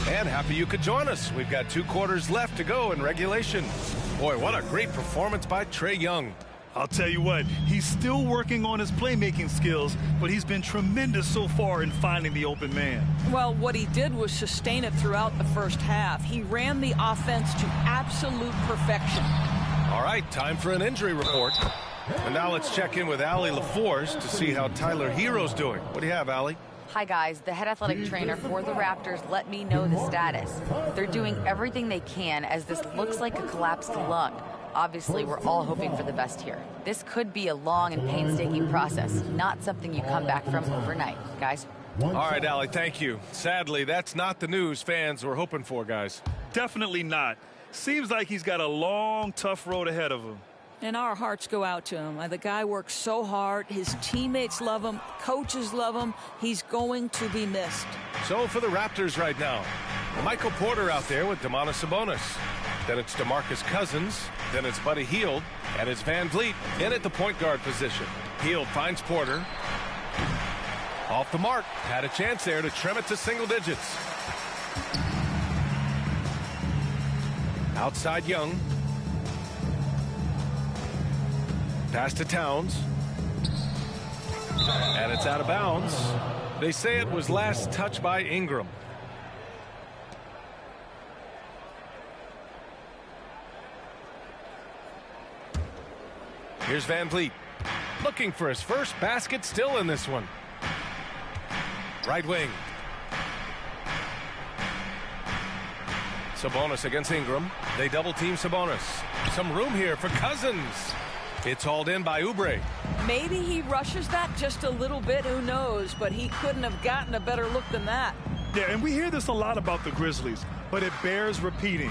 And happy you could join us. We've got 2 quarters left to go in regulation. Boy, what a great performance by Trae Young. I'll tell you what, he's still working on his playmaking skills, but he's been tremendous so far in finding the open man. Well, what he did was sustain it throughout the first half. He ran the offense to absolute perfection. All right, time for an injury report. And now let's check in with Allie LaForce to see how Tyler Hero's doing. What do you have, Allie? Hi, guys. The head athletic trainer for the Raptors let me know the status. They're doing everything they can as this looks like a collapsed lung. Obviously, we're all hoping for the best here. This could be a long and painstaking process, not something you come back from overnight, guys. All right, Allie, thank you. Sadly, that's not the news fans were hoping for, guys. Definitely not. Seems like he's got a long, tough road ahead of him. And our hearts go out to him. The guy works so hard. His teammates love him. Coaches love him. He's going to be missed. So for the Raptors right now, Michael Porter out there with Domantas Sabonis. Then it's DeMarcus Cousins. Then it's Buddy Hield. And it's Van Vliet in at the point guard position. Hield finds Porter. Off the mark. Had a chance there to trim it to single digits. Outside Young. Pass to Towns. And it's out of bounds. They say it was last touched by Ingram. Here's Van Vliet. Looking for his first basket, still in this one. Right wing. Sabonis against Ingram. They double team Sabonis. Some room here for Cousins. It's hauled in by Oubre. Maybe he rushes that just a little bit, who knows, but he couldn't have gotten a better look than that. Yeah, and we hear this a lot about the Grizzlies, but it bears repeating.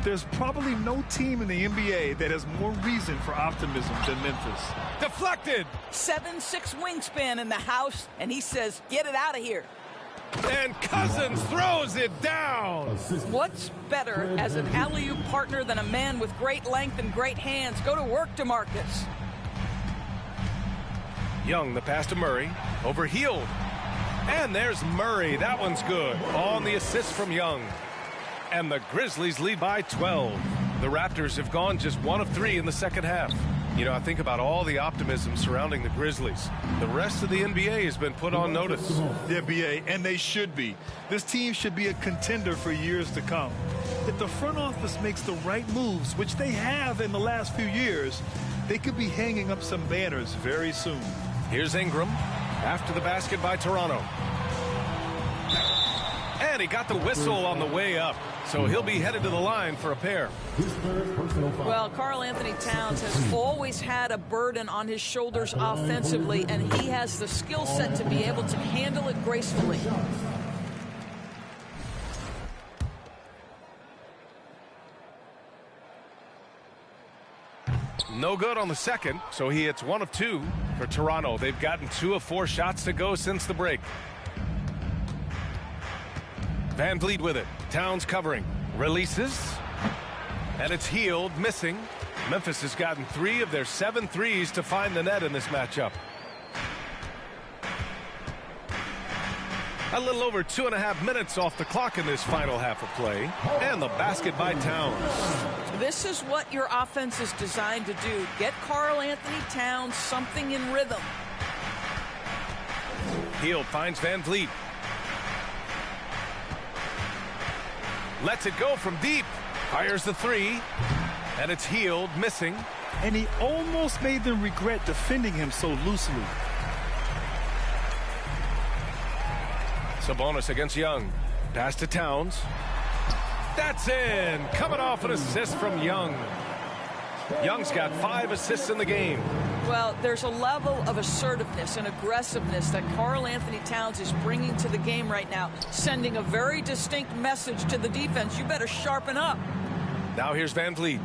There's probably no team in the NBA that has more reason for optimism than Memphis. Deflected. 7'6" wingspan in the house, and he says, get it out of here. And Cousins throws it down. What's better as an alley-oop partner than a man with great length and great hands? Go to work, DeMarcus. Young, the pass to Murray. Over Hield. And there's Murray. That one's good. On the assist from Young. And the Grizzlies lead by 12. The Raptors have gone just 1 of 3 in the second half. You know, I think about all the optimism surrounding the Grizzlies. The rest of the NBA has been put on notice. The NBA, and they should be. This team should be a contender for years to come. If the front office makes the right moves, which they have in the last few years, they could be hanging up some banners very soon. Here's Ingram after the basket by Toronto. And he got the whistle on the way up, so he'll be headed to the line for a pair. Well, Karl Anthony Towns has always had a burden on his shoulders offensively, and he has the skill set to be able to handle it gracefully. No good on the second, so he hits 1 of 2 for Toronto. They've gotten 2 of 4 shots to go since the break. Van Vliet with it. Towns covering. Releases. And it's Hield missing. Memphis has gotten 3 of their 7 threes to find the net in this matchup. A little over 2.5 minutes off the clock in this final half of play. And the basket by Towns. This is what your offense is designed to do. Get Karl Anthony Towns something in rhythm. Hield finds Van Vliet. Lets it go from deep. Fires the 3. And it's Hield missing. And he almost made them regret defending him so loosely. Sabonis against Young. Pass to Towns. That's in. Coming off an assist from Young. Young's got 5 assists in the game. Well, there's a level of assertiveness and aggressiveness that Karl Anthony Towns is bringing to the game right now, sending a very distinct message to the defense. You better sharpen up. Now here's Van Vliet.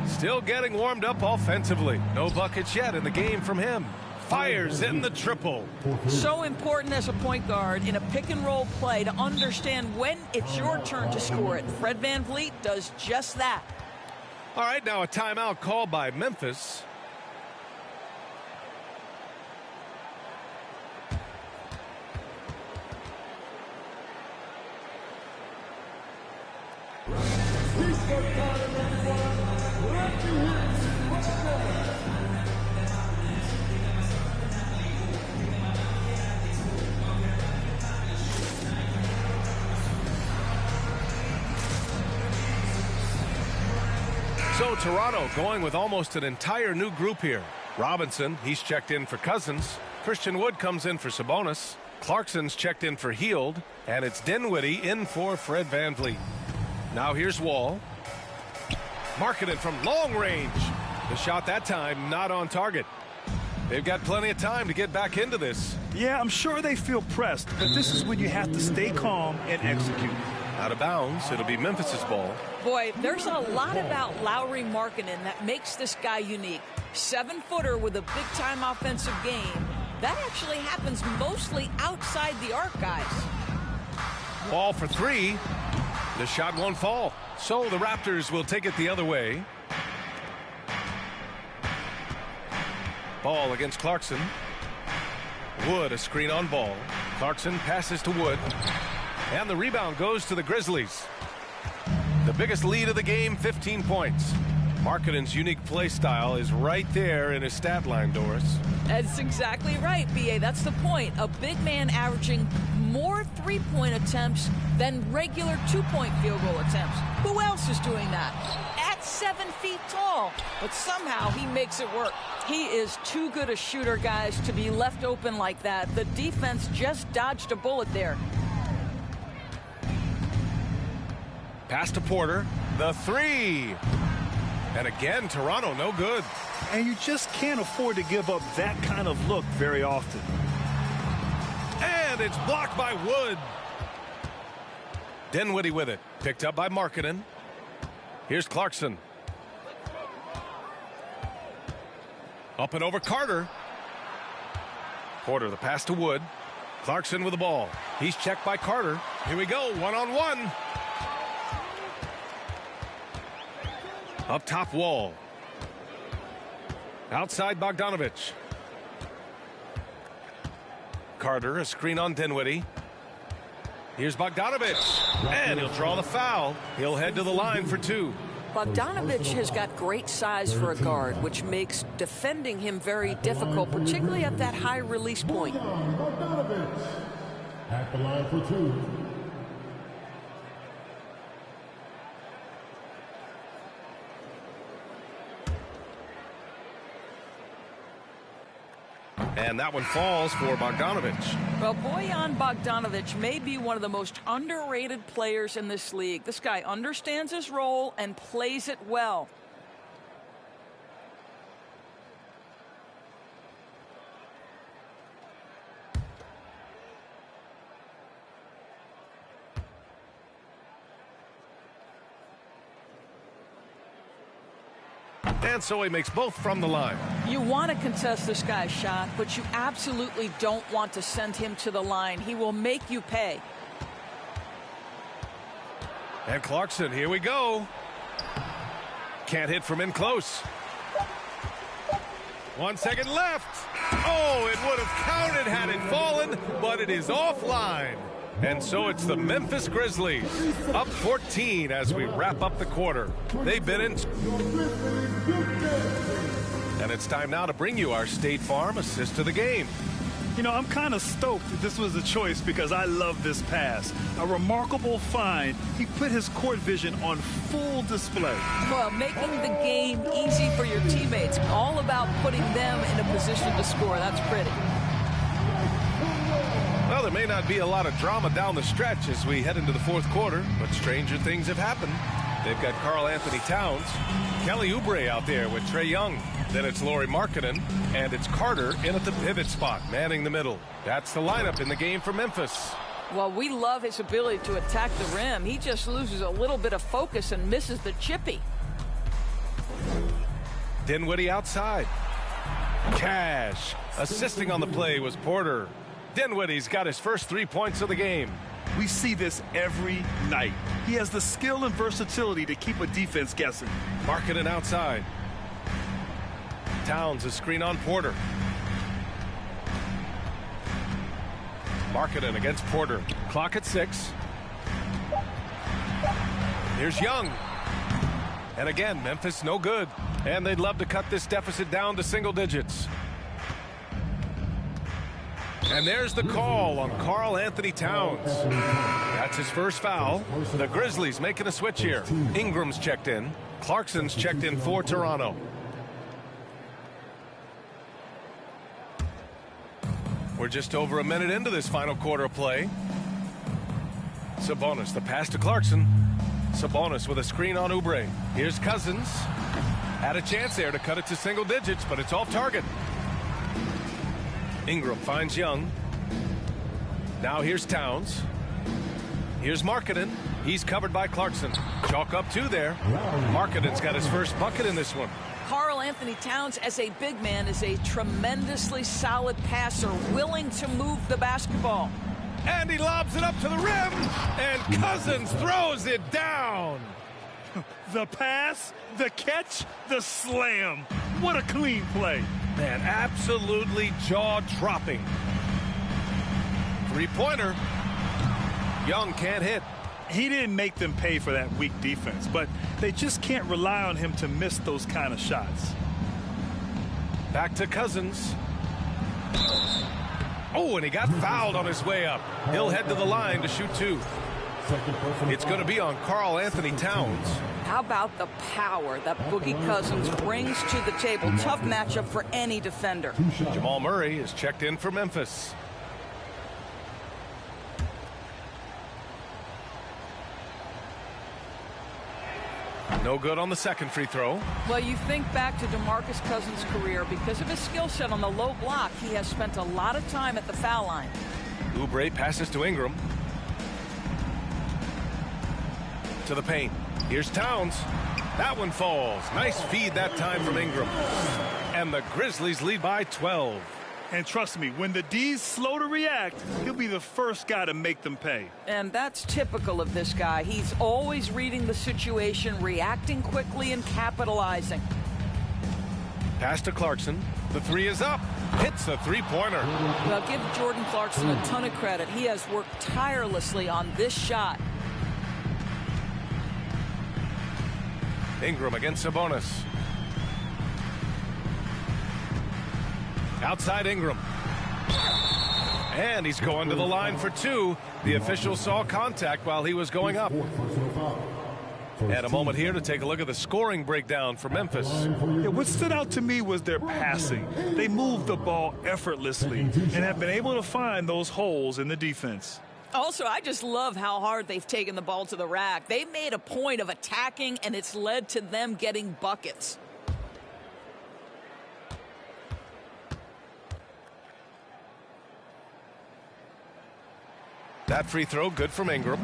Still getting warmed up offensively. No buckets yet in the game from him. Fires in the triple. So important as a point guard in a pick and roll play to understand when it's your turn to score it. Fred Van Vliet does just that. All right, now a timeout called by Memphis. So Toronto going with almost an entire new group here. Robinson, he's checked in for Cousins. Christian Wood comes in for Sabonis. Clarkson's checked in for Hield. And it's Dinwiddie in for Fred Van Vliet. Now here's Wall. Markkanen from long range. The shot that time not on target. They've got plenty of time to get back into this. Yeah, I'm sure they feel pressed, but this is when you have to stay calm and execute. Out of bounds, it'll be Memphis's ball. Boy, there's a lot about Lauri Markkanen that makes this guy unique. 7-footer with a big-time offensive game. That actually happens mostly outside the arc, guys. Ball for 3. The shot won't fall. So the Raptors will take it the other way. Ball against Clarkson. Wood, a screen on Ball. Clarkson passes to Wood. And the rebound goes to the Grizzlies. The biggest lead of the game, 15 points. Markkanen's unique play style is right there in his stat line, Doris. That's exactly right, B.A. That's the point. A big man averaging more three-point attempts than regular two-point field goal attempts. Who else is doing that? At 7 feet tall. But somehow he makes it work. He is too good a shooter, guys, to be left open like that. The defense just dodged a bullet there. Pass to Porter. The 3. And again, Toronto no good. And you just can't afford to give up that kind of look very often. And it's blocked by Wood. Dinwiddie with it. Picked up by Markkanen. Here's Clarkson. Up and over Carter. Porter, the pass to Wood. Clarkson with the ball. He's checked by Carter. Here we go, one-on-one. Up top, Wall. Outside, Bogdanovich. Carter, a screen on Dinwiddie. Here's Bogdanovich. And he'll draw the foul. He'll head to the line for 2. Bogdanovich has got great size for a guard, which makes defending him very difficult, particularly at that high release point. Bogdanovich at the line for 2. And that one falls for Bogdanovich. Well, Bojan Bogdanovich may be one of the most underrated players in this league. This guy understands his role and plays it well. And so he makes both from the line. You want to contest this guy's shot, but you absolutely don't want to send him to the line. He will make you pay. And Clarkson, here we go. Can't hit from in close. 1 second left. Oh, it would have counted had it fallen, but it is offline. And so it's the Memphis Grizzlies up 14 as we wrap up the quarter. They've been in. And it's time now to bring you our State Farm assist of the game. You know, I'm kind of stoked that this was a choice because I love this pass. A remarkable find. He put his court vision on full display. Well, making the game easy for your teammates. All about putting them in a position to score. That's pretty. Well, there may not be a lot of drama down the stretch as we head into the fourth quarter, but stranger things have happened. They've got Karl-Anthony Towns, Kelly Oubre out there with Trae Young. Then it's Lauri Markkanen, and it's Carter in at the pivot spot, manning the middle. That's the lineup in the game for Memphis. Well, we love his ability to attack the rim. He just loses a little bit of focus and misses the chippy. Dinwiddie outside. Cash. Assisting on the play was Porter. Dinwiddie's got his first 3 points of the game. We see this every night. He has the skill and versatility to keep a defense guessing. Markkanen outside. Towns a screen on Porter. Markkanen against Porter. Clock at 6. Here's Young. And again, Memphis no good. And they'd love to cut this deficit down to single digits. And there's the call on Karl-Anthony Towns. That's his first foul. The Grizzlies making a switch here. Ingram's checked in. Clarkson's checked in for Toronto. We're just over a minute into this final quarter of play. Sabonis, the pass to Clarkson. Sabonis with a screen on Oubre. Here's Cousins. Had a chance there to cut it to single digits, but it's off target. Ingram finds Young. Now here's Towns. Here's Markkanen. He's covered by Clarkson. Chalk up 2 there. Markkanen's got his first bucket in this one. Karl-Anthony Towns, as a big man, is a tremendously solid passer, willing to move the basketball. And he lobs it up to the rim, and Cousins throws it down. The pass, the catch, the slam. What a clean play. Man, absolutely jaw-dropping. Three-pointer. Young can't hit. He didn't make them pay for that weak defense, but they just can't rely on him to miss those kind of shots. Back to Cousins. Oh, and he got fouled on his way up. He'll head to the line to shoot 2. It's going to be on Karl-Anthony Towns. How about the power that Boogie Cousins brings to the table? Tough matchup for any defender. Jamal Murray is checked in for Memphis. No good on the second free throw. Well, you think back to DeMarcus Cousins' career. Because of his skill set on the low block, he has spent a lot of time at the foul line. Oubre passes to Ingram. To the paint. Here's Towns. That one falls. Nice feed that time from Ingram. And the Grizzlies lead by 12. And trust me, when the D's slow to react, he'll be the first guy to make them pay. And that's typical of this guy. He's always reading the situation, reacting quickly, and capitalizing. Pass to Clarkson. The 3 is up. Hits a three-pointer. Well, give Jordan Clarkson a ton of credit. He has worked tirelessly on this shot. Ingram against Sabonis. Outside Ingram. And he's going to the line for two. The official saw contact while he was going up. And a moment here to take a look at the scoring breakdown for Memphis. Yeah, what stood out to me was their passing. They moved the ball effortlessly and have been able to find those holes in the defense. Also, I just love how hard they've taken the ball to the rack. They've made a point of attacking, and it's led to them getting buckets. That free throw good from Ingram.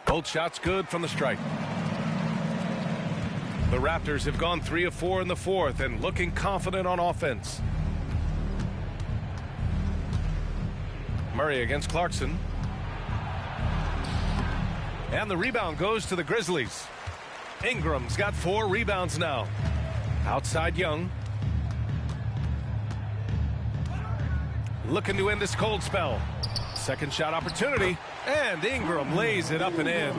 Both shots good from the stripe. The Raptors have gone 3 of 4 in the fourth and looking confident on offense. Murray against Clarkson. And the rebound goes to the Grizzlies. Ingram's got 4 rebounds now. Outside Young. Looking to end this cold spell. Second shot opportunity. And Ingram lays it up and in.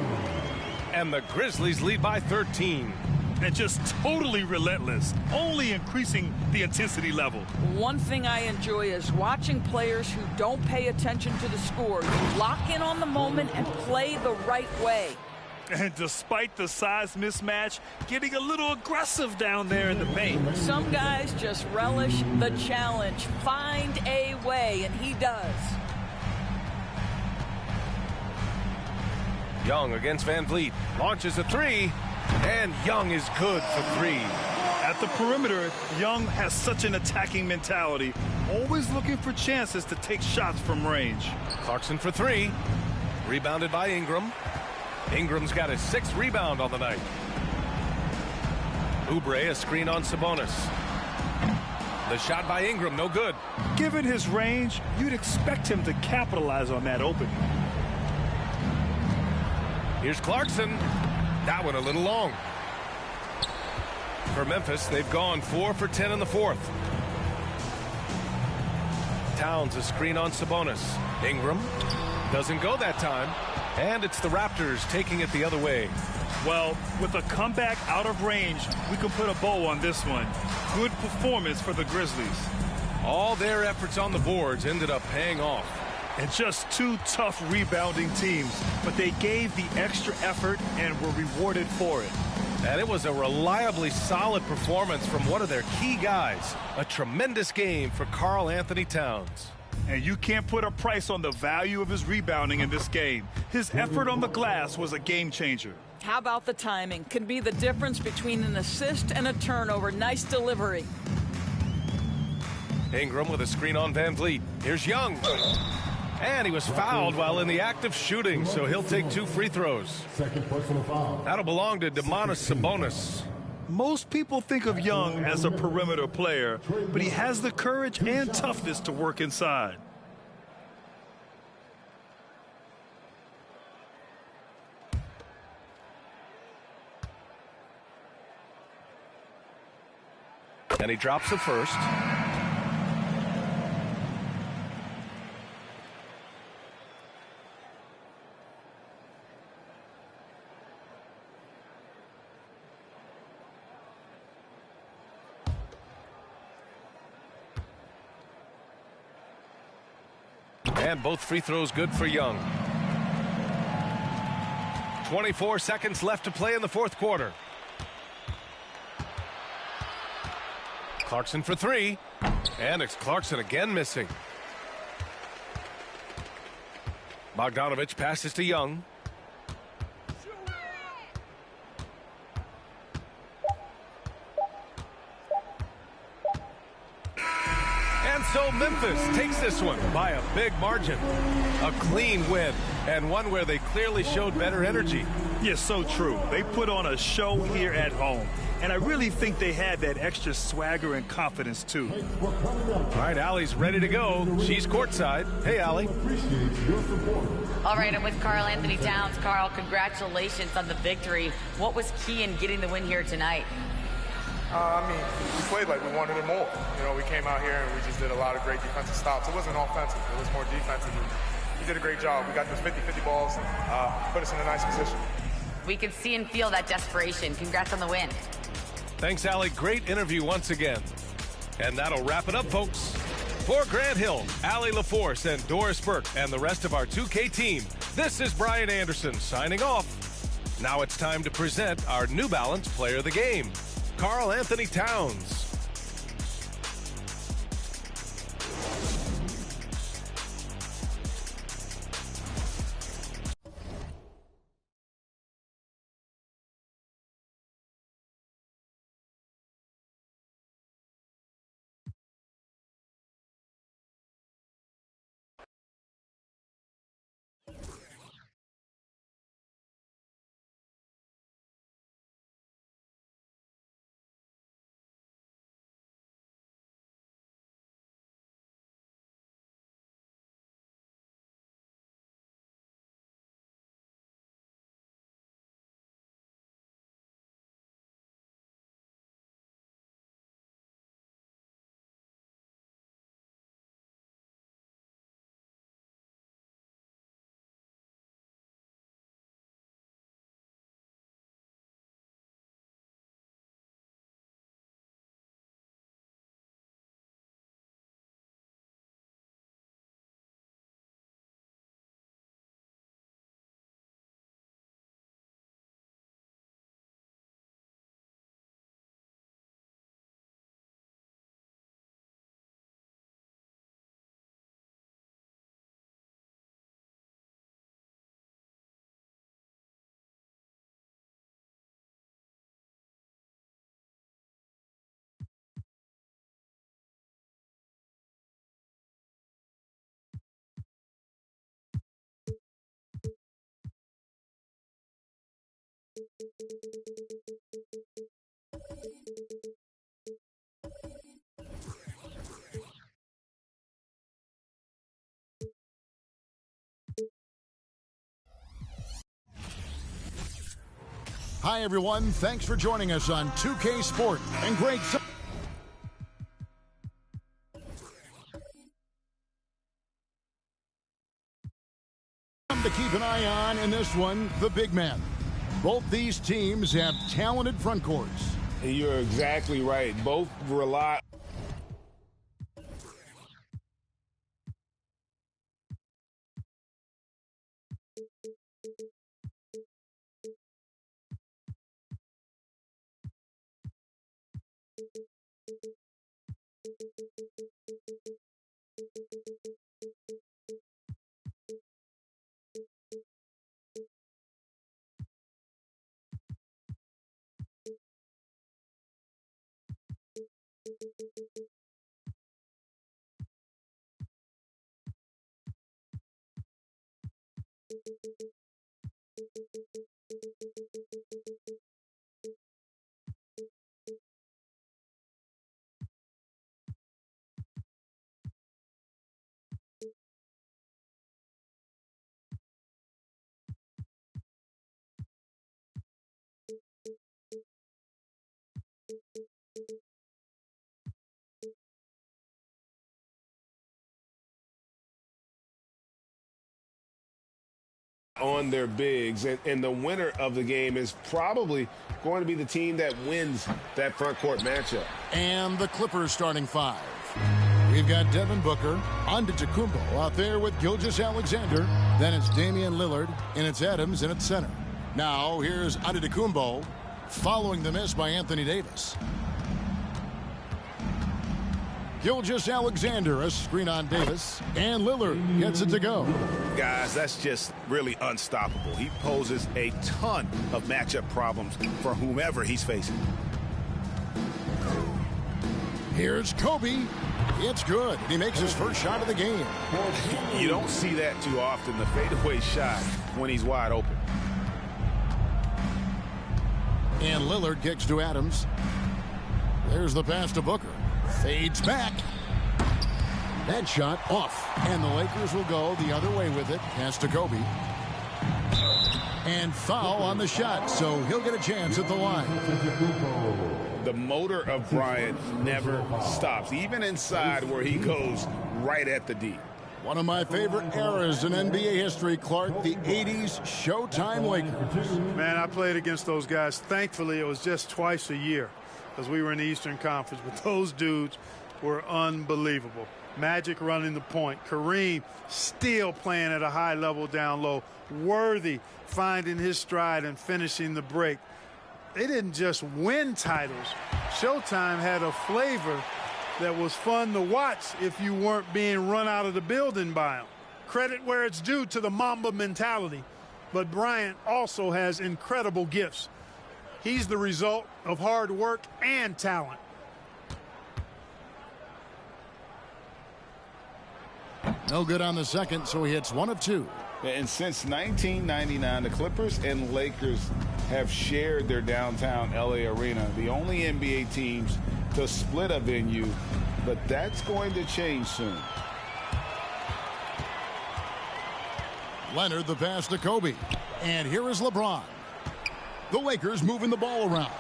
And the Grizzlies lead by 13. And just totally relentless, only increasing the intensity level. One thing I enjoy is watching players who don't pay attention to the score. You lock in on the moment and play the right way. And despite the size mismatch, getting a little aggressive down there in the paint. Some guys just relish the challenge. Find a way, and he does. Young against Van Vliet. Launches a three. And Young is good for 3. At the perimeter, Young has such an attacking mentality, always looking for chances to take shots from range. Clarkson for 3. Rebounded by Ingram. Ingram's got his 6th rebound on the night. Oubre, a screen on Sabonis. The shot by Ingram, no good. Given his range, you'd expect him to capitalize on that opening. Here's Clarkson. That one a little long. For Memphis, they've gone 4 for 10 in the fourth. Towns a screen on Sabonis. Ingram doesn't go that time. And it's the Raptors taking it the other way. Well, with a comeback out of range, we can put a bow on this one. Good performance for the Grizzlies. All their efforts on the boards ended up paying off. And just 2 tough rebounding teams, but they gave the extra effort and were rewarded for it. And it was a reliably solid performance from one of their key guys. A tremendous game for Karl Anthony Towns. And you can't put a price on the value of his rebounding in this game. His effort on the glass was a game changer. How about the timing? Can be the difference between an assist and a turnover. Nice delivery. Ingram with a screen on Van Vliet. Here's Young. And he was fouled while in the act of shooting, so he'll take 2 free throws. That'll belong to Domantas Sabonis. Most people think of Young as a perimeter player, but he has the courage and toughness to work inside. And he drops the first. And both free throws good for Young. 24 seconds left to play in the fourth quarter. Clarkson for 3. And it's Clarkson again missing. Bogdanovich passes to Young. And so Memphis takes this one by a big margin. A clean win, and one where they clearly showed better energy. Yes, so true. They put on a show here at home. And I really think they had that extra swagger and confidence, too. All right, Allie's ready to go. She's courtside. Hey, Allie. Appreciate your support. All right, I'm with Karl Anthony Towns. Karl, congratulations on the victory. What was key in getting the win here tonight? I mean, we played like we wanted it more. You know, we came out here and we just did a lot of great defensive stops. It wasn't offensive. It was more defensive. We did a great job. We got those 50-50 balls and put us in a nice position. We could see and feel that desperation. Congrats on the win. Thanks, Allie. Great interview once again. And that'll wrap it up, folks. For Grant Hill, Allie LaForce, and Doris Burke, and the rest of our 2K team, this is Brian Anderson signing off. Now it's time to present our New Balance Player of the Game, Karl Anthony Towns. Hi, everyone. Thanks for joining us on 2K Sport and great. To keep an eye on in this one, the big man. Both these teams have talented front courts. You're exactly right. Both rely. On their bigs, and the winner of the game is probably going to be the team that wins that front court matchup. And the Clippers starting five. We've got Devin Booker, Antetokounmpo out there with Gilgeous-Alexander. Then it's Damian Lillard, and it's Adams in at center. Now here's Antetokounmpo following the miss by Anthony Davis. Gilgeous-Alexander, a screen on Davis, and Lillard gets it to go. Guys, that's just really unstoppable. He poses a ton of matchup problems for whomever he's facing. Here's Kobe. It's good. He makes his first shot of the game. You don't see that too often, the fadeaway shot when he's wide open. And Lillard kicks to Adams. There's the pass to Booker. Fades back. That shot off. And the Lakers will go the other way with it. Pass to Kobe. And foul on the shot, so he'll get a chance at the line. The motor of Bryant never stops, even inside where he goes right at the D. One of my favorite eras in NBA history, Clark, the 80s Showtime Lakers. Man, I played against those guys. Thankfully, it was just twice a year because we were in the Eastern Conference. But those dudes were unbelievable. Magic running the point. Kareem still playing at a high level down low. Worthy finding his stride and finishing the break. They didn't just win titles. Showtime had a flavor that was fun to watch if you weren't being run out of the building by them. Credit where it's due to the Mamba mentality. But Bryant also has incredible gifts. He's the result of hard work and talent. No good on the second, so he hits 1 of 2. And since 1999, the Clippers and Lakers have shared their downtown LA arena, the only NBA teams to split a venue, but that's going to change soon. Leonard the pass to Kobe. And here is LeBron. The Lakers moving the ball around.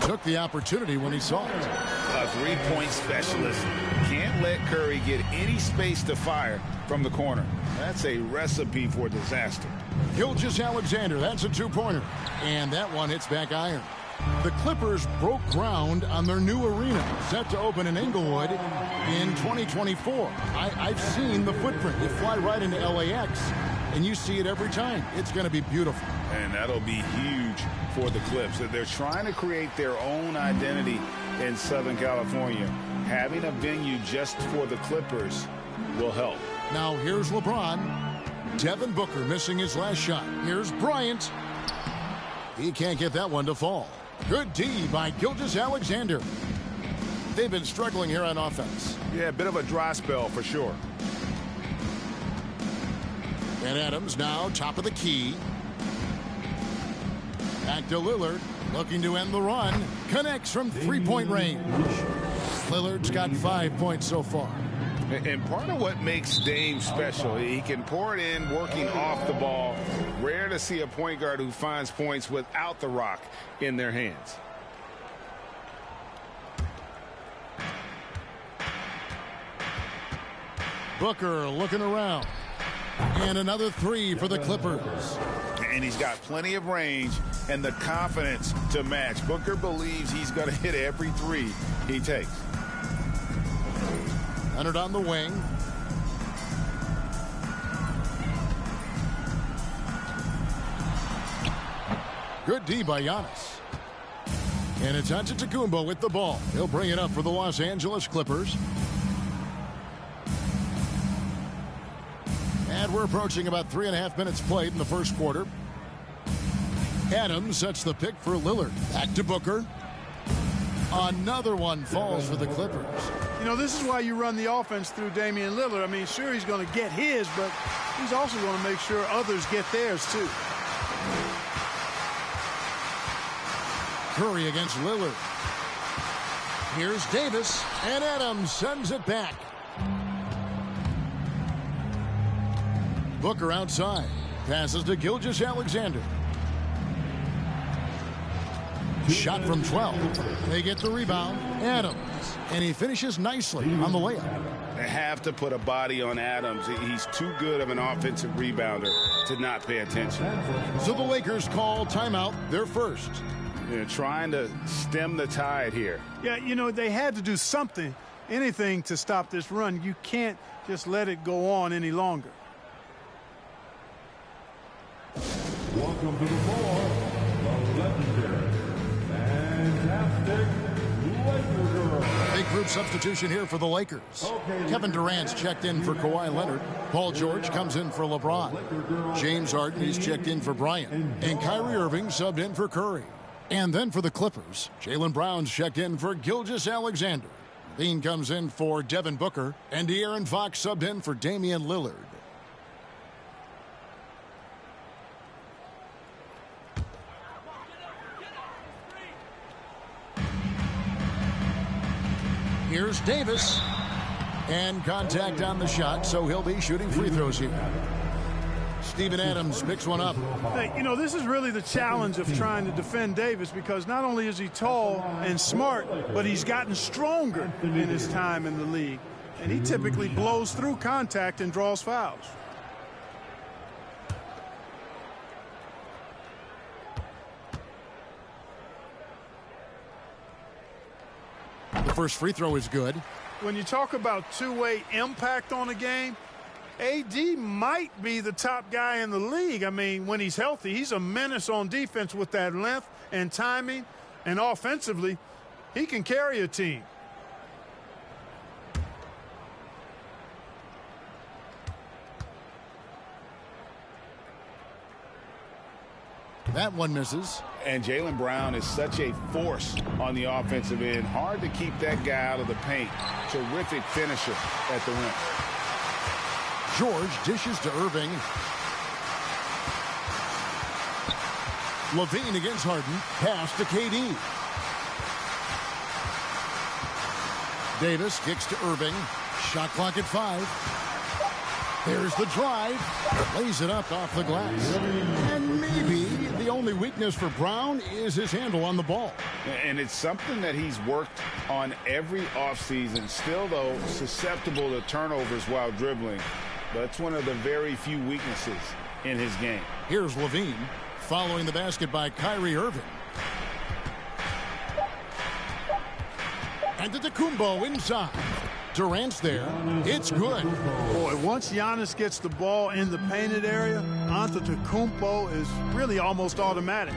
Took the opportunity when he saw it. A three-point specialist. Can't let Curry get any space to fire from the corner. That's a recipe for disaster. Gilgeous-Alexander, that's a two-pointer. And that one hits back iron. The Clippers broke ground on their new arena, set to open in Inglewood in 2024. I've seen the footprint. You fly right into LAX, and you see it every time. It's going to be beautiful. And that'll be huge for the Clips. They're trying to create their own identity in Southern California. Having a venue just for the Clippers will help. Now here's LeBron. Devin Booker missing his last shot. Here's Bryant. He can't get that one to fall. Good D by Gilgeous-Alexander. They've been struggling here on offense. Yeah, a bit of a dry spell for sure. And Adams now top of the key. Back to Lillard, looking to end the run. Connects from three-point range. Lillard's got 5 points so far. And part of what makes Dame special, he can pour it in working off the ball. Rare to see a point guard who finds points without the rock in their hands. Booker looking around. And another three for the Clippers. And he's got plenty of range and the confidence to match. Booker believes he's going to hit every three he takes. Leonard on the wing. Good D by Giannis. And it's Antetokounmpo with the ball. He'll bring it up for the Los Angeles Clippers. And we're approaching about 3.5 minutes played in the first quarter. Adams sets the pick for Lillard. Back to Booker. Another one falls for the Clippers. You know, this is why you run the offense through Damian Lillard. I mean, sure, he's going to get his, but he's also going to make sure others get theirs, too. Curry against Lillard. Here's Davis, and Adams sends it back. Booker outside. Passes to Gilgeous-Alexander. Shot from 12. They get the rebound. Adams. And he finishes nicely on the layup. They have to put a body on Adams. He's too good of an offensive rebounder to not pay attention. So the Lakers call timeout, their first. They're trying to stem the tide here. Yeah, you know, they had to do something, anything to stop this run. You can't just let it go on any longer. Welcome to the floor, the legendary, fantastic Lakers. Big group substitution here for the Lakers. Kevin Durant's checked in for Kawhi Leonard. Paul George comes in for LeBron. James Harden is checked in for Bryant. And Kyrie Irving subbed in for Curry. And then for the Clippers, Jaylen Brown's checked in for Gilgeous-Alexander. Dean comes in for Devin Booker. And De'Aaron Fox subbed in for Damian Lillard. Here's Davis. And contact on the shot, so he'll be shooting free throws here. Steven Adams picks one up. Hey, you know, this is really the challenge of trying to defend Davis, because not only is he tall and smart, but he's gotten stronger in his time in the league. And he typically blows through contact and draws fouls. The first free throw is good. When you talk about two-way impact on a game, AD might be the top guy in the league. I mean, when he's healthy, he's a menace on defense with that length and timing, and offensively, he can carry a team. That one misses. And Jaylen Brown is such a force on the offensive end. Hard to keep that guy out of the paint. Terrific finisher at the rim. George dishes to Irving. Levine against Harden. Pass to KD. Davis kicks to Irving. Shot clock at 5. There's the drive. Lays it up off the glass. And maybe the only weakness for Brown is his handle on the ball. And it's something that he's worked on every offseason. Still, though, susceptible to turnovers while dribbling. That's one of the very few weaknesses in his game. Here's Levine following the basket by Kyrie Irving. And Antetokounmpo inside. Durant's there. It's good. Boy, once Giannis gets the ball in the painted area, Antetokounmpo is really almost automatic.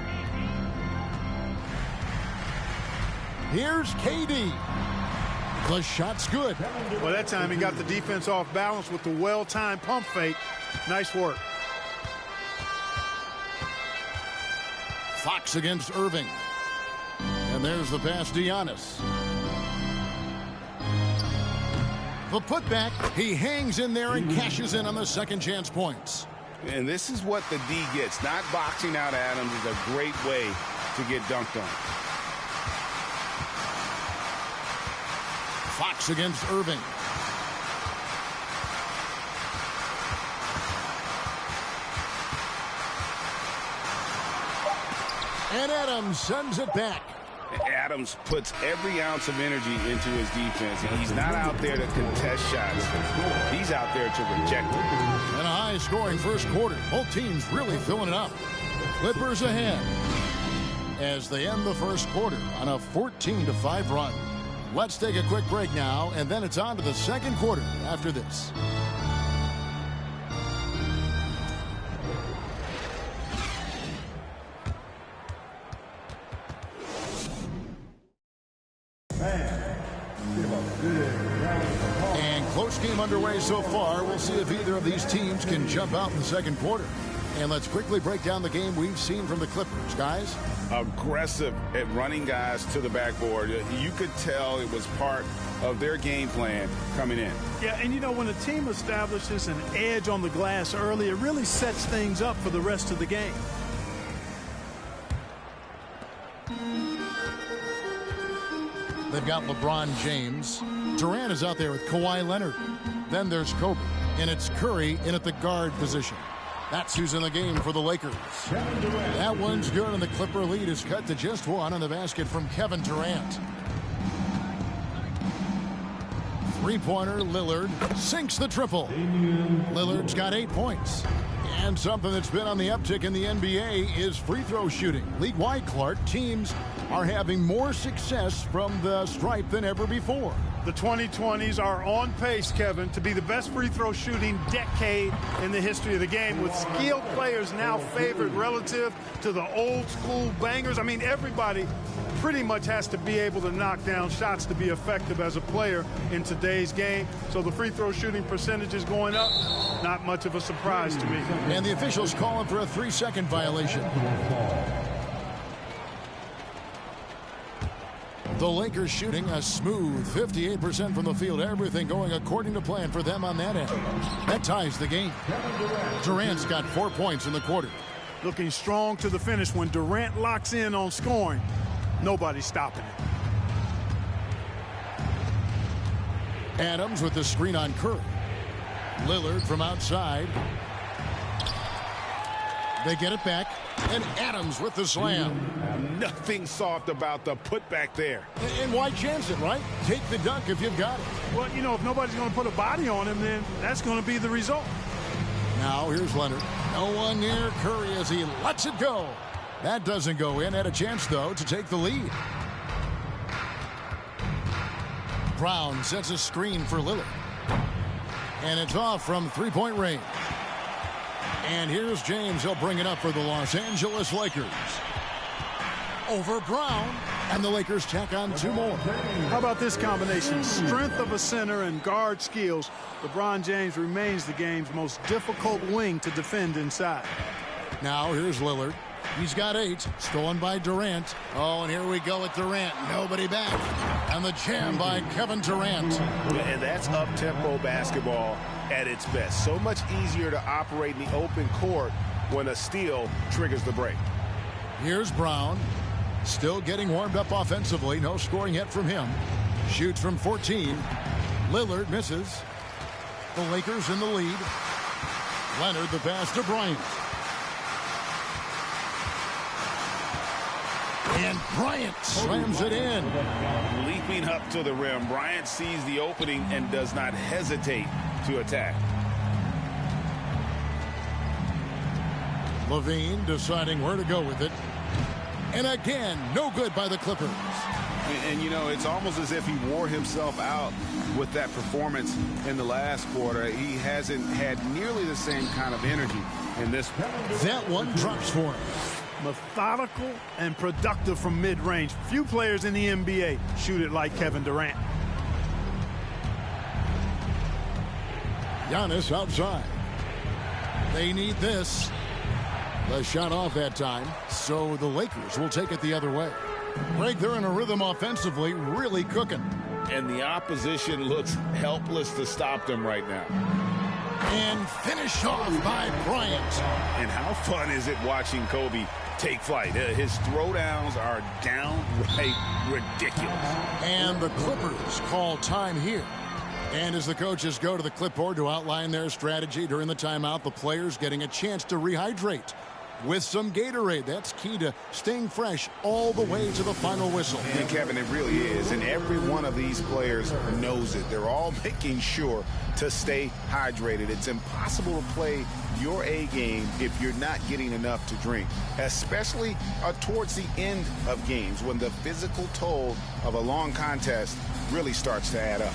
Here's KD. The shot's good. Well, that time he got the defense off balance with the well-timed pump fake. Nice work. Fox against Irving. And there's the pass to Giannis. The putback, he hangs in there and cashes in on the second chance points. And this is what the D gets. Not boxing out Adams is a great way to get dunked on. Fox against Irving. And Adams sends it back. Adams puts every ounce of energy into his defense. He's not out there to contest shots. He's out there to reject them. And a high-scoring first quarter. Both teams really filling it up. Clippers ahead as they end the first quarter on a 14-5 run. Let's take a quick break now, and then it's on to the second quarter after this. And close game underway so far. We'll see if either of these teams can jump out in the second quarter. And let's quickly break down the game we've seen from the Clippers, guys. Aggressive at running guys to the backboard. You could tell it was part of their game plan coming in. Yeah, and you know, when a team establishes an edge on the glass early, it really sets things up for the rest of the game. They've got LeBron James. Durant is out there with Kawhi Leonard. Then there's Kobe. And it's Curry in at the guard position. That's who's in the game for the Lakers. That one's good, and the Clipper lead is cut to just one on the basket from Kevin Durant. Three-pointer, Lillard sinks the triple. Lillard's got 8 points. And something that's been on the uptick in the NBA is free throw shooting. League-wide, Clark, teams are having more success from the stripe than ever before. The 2020s are on pace, Kevin, to be the best free throw shooting decade in the history of the game, with skilled players now favored relative to the old school bangers. I mean, everybody pretty much has to be able to knock down shots to be effective as a player in today's game. So the free throw shooting percentage is going up. Not much of a surprise to me. And the officials calling for a 3-second violation. The Lakers shooting a smooth 58% from the field. Everything going according to plan for them on that end. That ties the game. Durant's got 4 points in the quarter. Looking strong to the finish. When Durant locks in on scoring, nobody's stopping it. Adams with the screen on Curry. Lillard from outside. They get it back. And Adams with the slam. Nothing soft about the putback there. And why chance it, right? Take the dunk if you've got it. Well, you know, if nobody's going to put a body on him, then that's going to be the result. Now here's Leonard. No one near Curry as he lets it go. That doesn't go in. Had a chance, though, to take the lead. Brown sets a screen for Lillard. And it's off from three-point range. And here's James. He'll bring it up for the Los Angeles Lakers. Over Brown. And the Lakers tack on 2 more. How about this combination? Strength of a center and guard skills. LeBron James remains the game's most difficult wing to defend inside. Now here's Lillard. He's got 8. Stolen by Durant. Oh, and here we go with Durant. Nobody back. And the jam by Kevin Durant. And that's up-tempo basketball at its best. So much easier to operate in the open court when a steal triggers the break. Here's Brown. Still getting warmed up offensively. No scoring yet from him. Shoots from 14. Lillard misses. The Lakers in the lead. Leonard the pass to Bryant. And Bryant slams it in. Leaping up to the rim, Bryant sees the opening and does not hesitate to attack. Levine deciding where to go with it. And again, no good by the Clippers. And you know, it's almost as if he wore himself out with that performance in the last quarter. He hasn't had nearly the same kind of energy in this one. That one drops for him. Methodical and productive from mid-range. Few players in the NBA shoot it like Kevin Durant. Giannis outside. They need this. The shot off that time, so the Lakers will take it the other way. Greg, they're in a rhythm offensively, really cooking. And the opposition looks helpless to stop them right now. And finished off by Bryant. And how fun is it watching Kobe take flight? His throwdowns are downright ridiculous. And the Clippers call time here. And as the coaches go to the clipboard to outline their strategy during the timeout, the players getting a chance to rehydrate with some Gatorade. That's key to staying fresh all the way to the final whistle. And Kevin, it really is. And every one of these players knows it. They're all making sure to stay hydrated. It's impossible to play your A game if you're not getting enough to drink, especially towards the end of games when the physical toll of a long contest really starts to add up.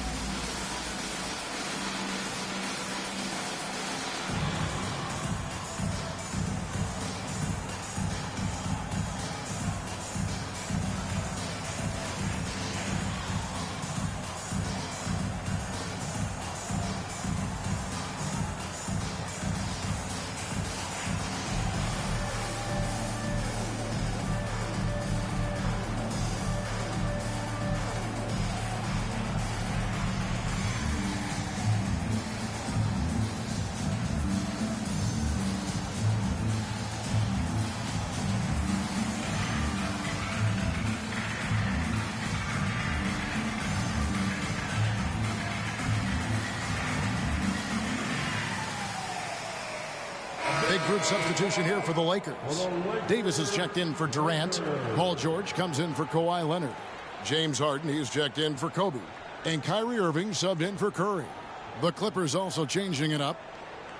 Big group substitution here for the Lakers. Davis is checked in for Durant. Paul George comes in for Kawhi Leonard. James Harden, he's checked in for Kobe. And Kyrie Irving subbed in for Curry. The Clippers also changing it up.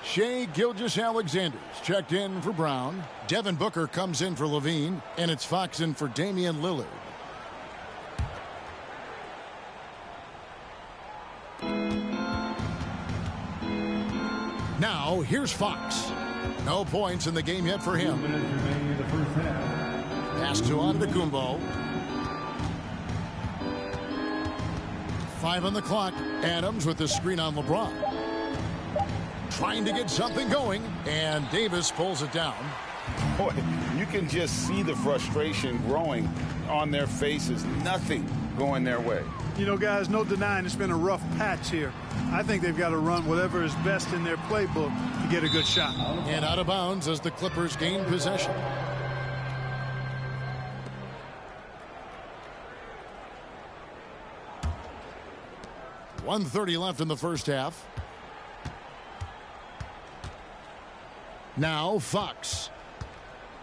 Shai Gilgeous-Alexander's checked in for Brown. Devin Booker comes in for Levine. And it's Fox in for Damian Lillard. Now, here's Fox. No points in the game yet for him. Pass to Antetokounmpo. 5 on the clock. Adams with the screen on LeBron. Trying to get something going, and Davis pulls it down. Boy, you can just see the frustration growing on their faces. Nothing going their way. You know, guys, no denying it's been a rough patch here. I think they've got to run whatever is best in their playbook to get a good shot. And out of bounds as the Clippers gain possession. 1:30 left in the first half. Now Fox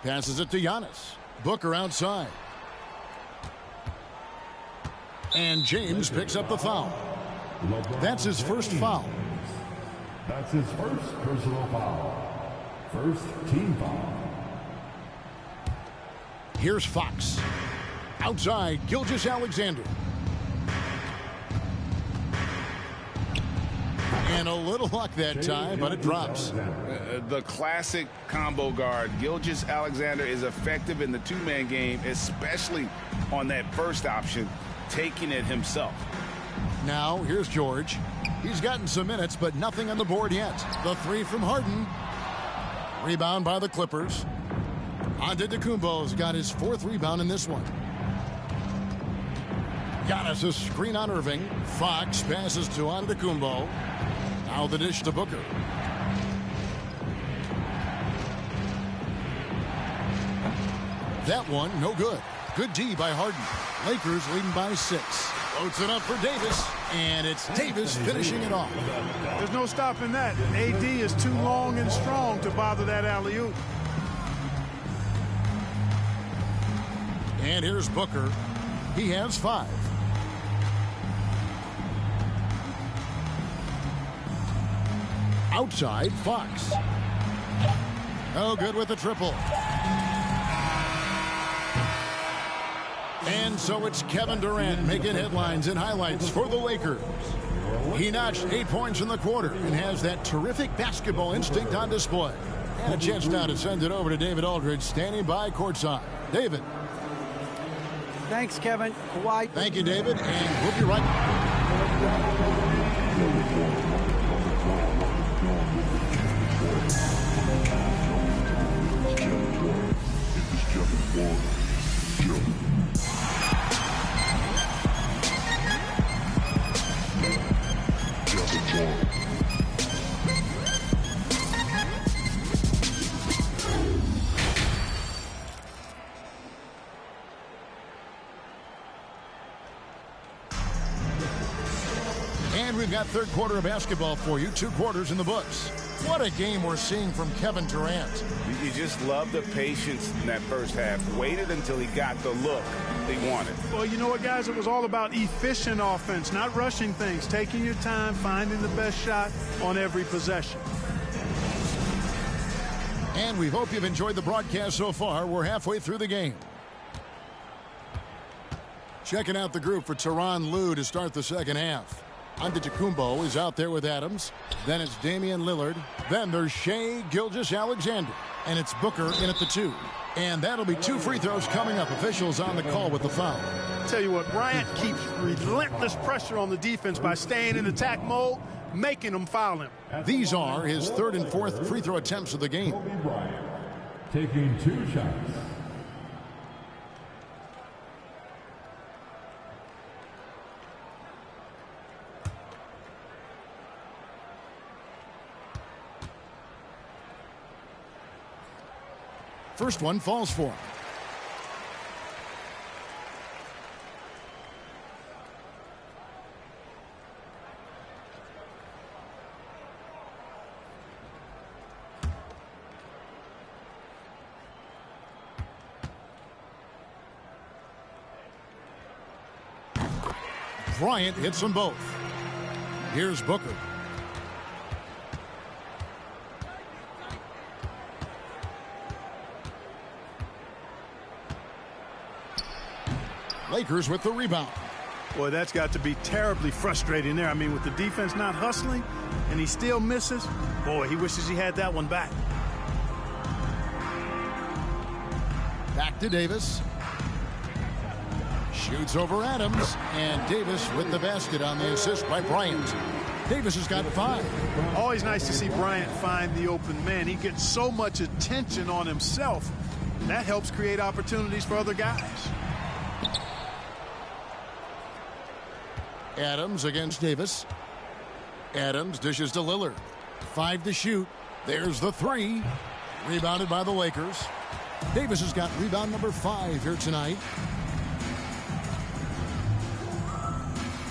passes it to Giannis. Booker outside. And James picks up the foul. That's his first foul. That's his first personal foul. First team foul. Here's Fox. Outside, Gilgeous-Alexander. And a little luck that time, but it drops. The classic combo guard. Gilgeous-Alexander is effective in the two-man game, especially on that first option, taking it himself. Now, here's George. He's gotten some minutes, but nothing on the board yet. The three from Harden. Rebound by the Clippers. Antetokounmpo's got his fourth rebound in this one. Giannis a screen on Irving. Fox passes to Antetokounmpo. Now the dish to Booker. That one, no good. Good D by Harden. Lakers leading by 6. Floats it up for Davis, and it's Davis finishing it off. There's no stopping that. AD is too long and strong to bother that alley-oop. And here's Booker. He has 5. Outside, Fox. Oh, good with the triple. And so it's Kevin Durant making headlines and highlights for the Lakers. He notched 8 points in the quarter and has that terrific basketball instinct on display. And a chance now to send it over to David Aldridge, standing by courtside. David. Thanks, Kevin. Kawhi. Thank you, David, and we'll be right back. We've got third quarter of basketball for you. 2 quarters in the books. What a game we're seeing from Kevin Durant. You just love the patience in that first half. Waited until he got the look they wanted. Well, you know what, guys? It was all about efficient offense, not rushing things, taking your time, finding the best shot on every possession. And we hope you've enjoyed the broadcast so far. We're halfway through the game. Checking out the group for Tyronn Lue to start the second half. Antetokounmpo is out there with Adams. Then it's Damian Lillard. Then there's Shai Gilgeous-Alexander. And it's Booker in at the 2. And that'll be 2 free throws coming up. Officials on the call with the foul. Tell you what, Bryant keeps relentless pressure on the defense by staying in attack mode, making them foul him. These are his 3rd and 4th free throw attempts of the game. Kobe Bryant taking 2 shots. First one falls for him. Bryant hits them both. Here's Booker. Lakers with the rebound. Boy, that's got to be terribly frustrating there. I mean, with the defense not hustling and he still misses, boy, he wishes he had that one back. Back to Davis. Shoots over Adams, and Davis with the basket on the assist by Bryant. Davis has got 5. Always nice to see Bryant find the open man. He gets so much attention on himself. That helps create opportunities for other guys. Adams against Davis. Adams dishes to Lillard. 5 to shoot. There's the 3. Rebounded by the Lakers. Davis has got rebound number 5 here tonight.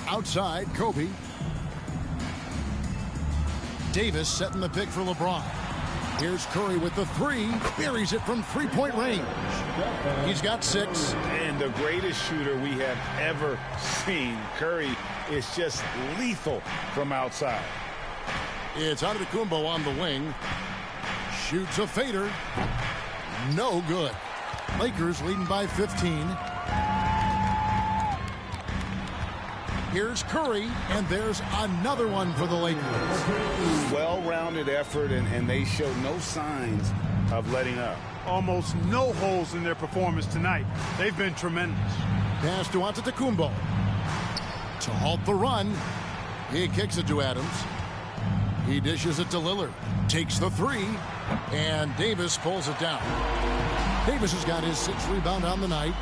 Outside, Kobe. Davis setting the pick for LeBron. Here's Curry with the three. Buries it from three-point range. He's got 6. And the greatest shooter we have ever seen. Curry is just lethal from outside. It's Antetokounmpo on the wing. Shoots a fader. No good. Lakers leading by 15. Here's Curry, and there's another one for the Lakers. Well-rounded effort, and they show no signs of letting up. Almost no holes in their performance tonight. They've been tremendous. Pass to Antetokounmpo. To halt the run, he kicks it to Adams. He dishes it to Lillard. Takes the three, and Davis pulls it down. Davis has got his 6th rebound on the night.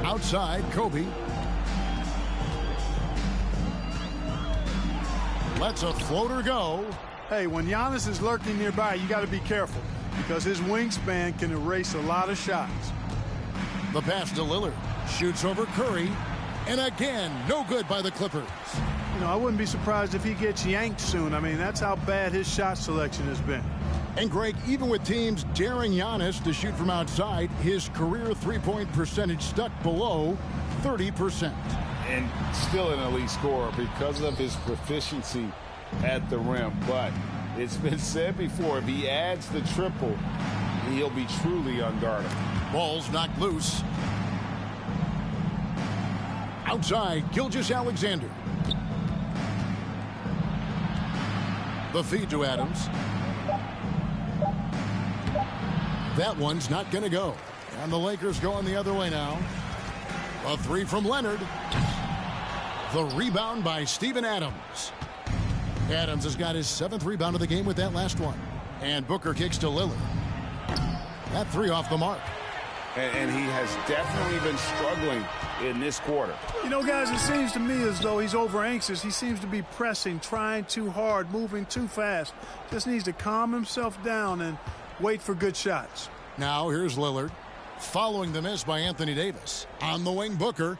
Outside, Kobe. Lets a floater go. Hey, when Giannis is lurking nearby, you got to be careful because his wingspan can erase a lot of shots. The pass to Lillard. Shoots over Curry. And again, no good by the Clippers. You know, I wouldn't be surprised if he gets yanked soon. I mean, that's how bad his shot selection has been. And Greg, even with teams daring Giannis to shoot from outside, his career three-point percentage stuck below 30%. And still an elite scorer because of his proficiency at the rim. But it's been said before, if he adds the triple, he'll be truly unguardable. Ball's knocked loose. Outside, Gilgeous-Alexander. The feed to Adams. That one's not going to go. And the Lakers going the other way now. A three from Leonard. The rebound by Steven Adams. Adams has got his 7th rebound of the game with that last one. And Booker kicks to Lillard. That three off the mark. And he has definitely been struggling in this quarter. You know, guys, it seems to me as though he's over anxious. He seems to be pressing, trying too hard, moving too fast. Just needs to calm himself down and wait for good shots. Now here's Lillard. Following the miss by Anthony Davis. On the wing, Booker.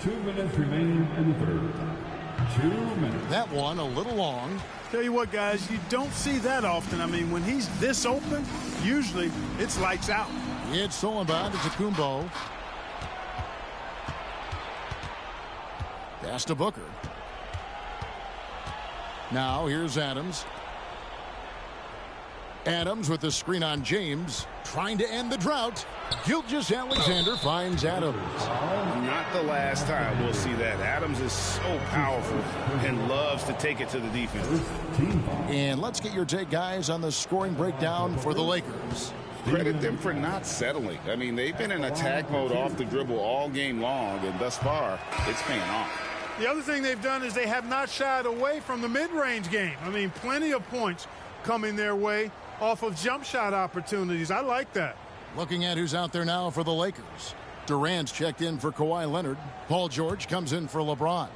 2 minutes remaining in the third. 2 minutes. That one a little long. Tell you what, guys, you don't see that often. I mean, when he's this open, usually it's lights out. It's stolen by Antetokounmpo. Pass to Booker. Now here's Adams. Adams with the screen on James, trying to end the drought. Gilgeous-Alexander finds Adams. Not the last time we'll see that. Adams is so powerful and loves to take it to the defense. And let's get your take, guys, on the scoring breakdown for the Lakers. Credit them for not settling. I mean, they've been in attack mode off the dribble all game long, and thus far, it's paying off. The other thing they've done is they have not shied away from the mid-range game. I mean, plenty of points coming their way off of jump shot opportunities. I like that. Looking at who's out there now for the Lakers. Durant's checked in for Kawhi Leonard. Paul George comes in for LeBron.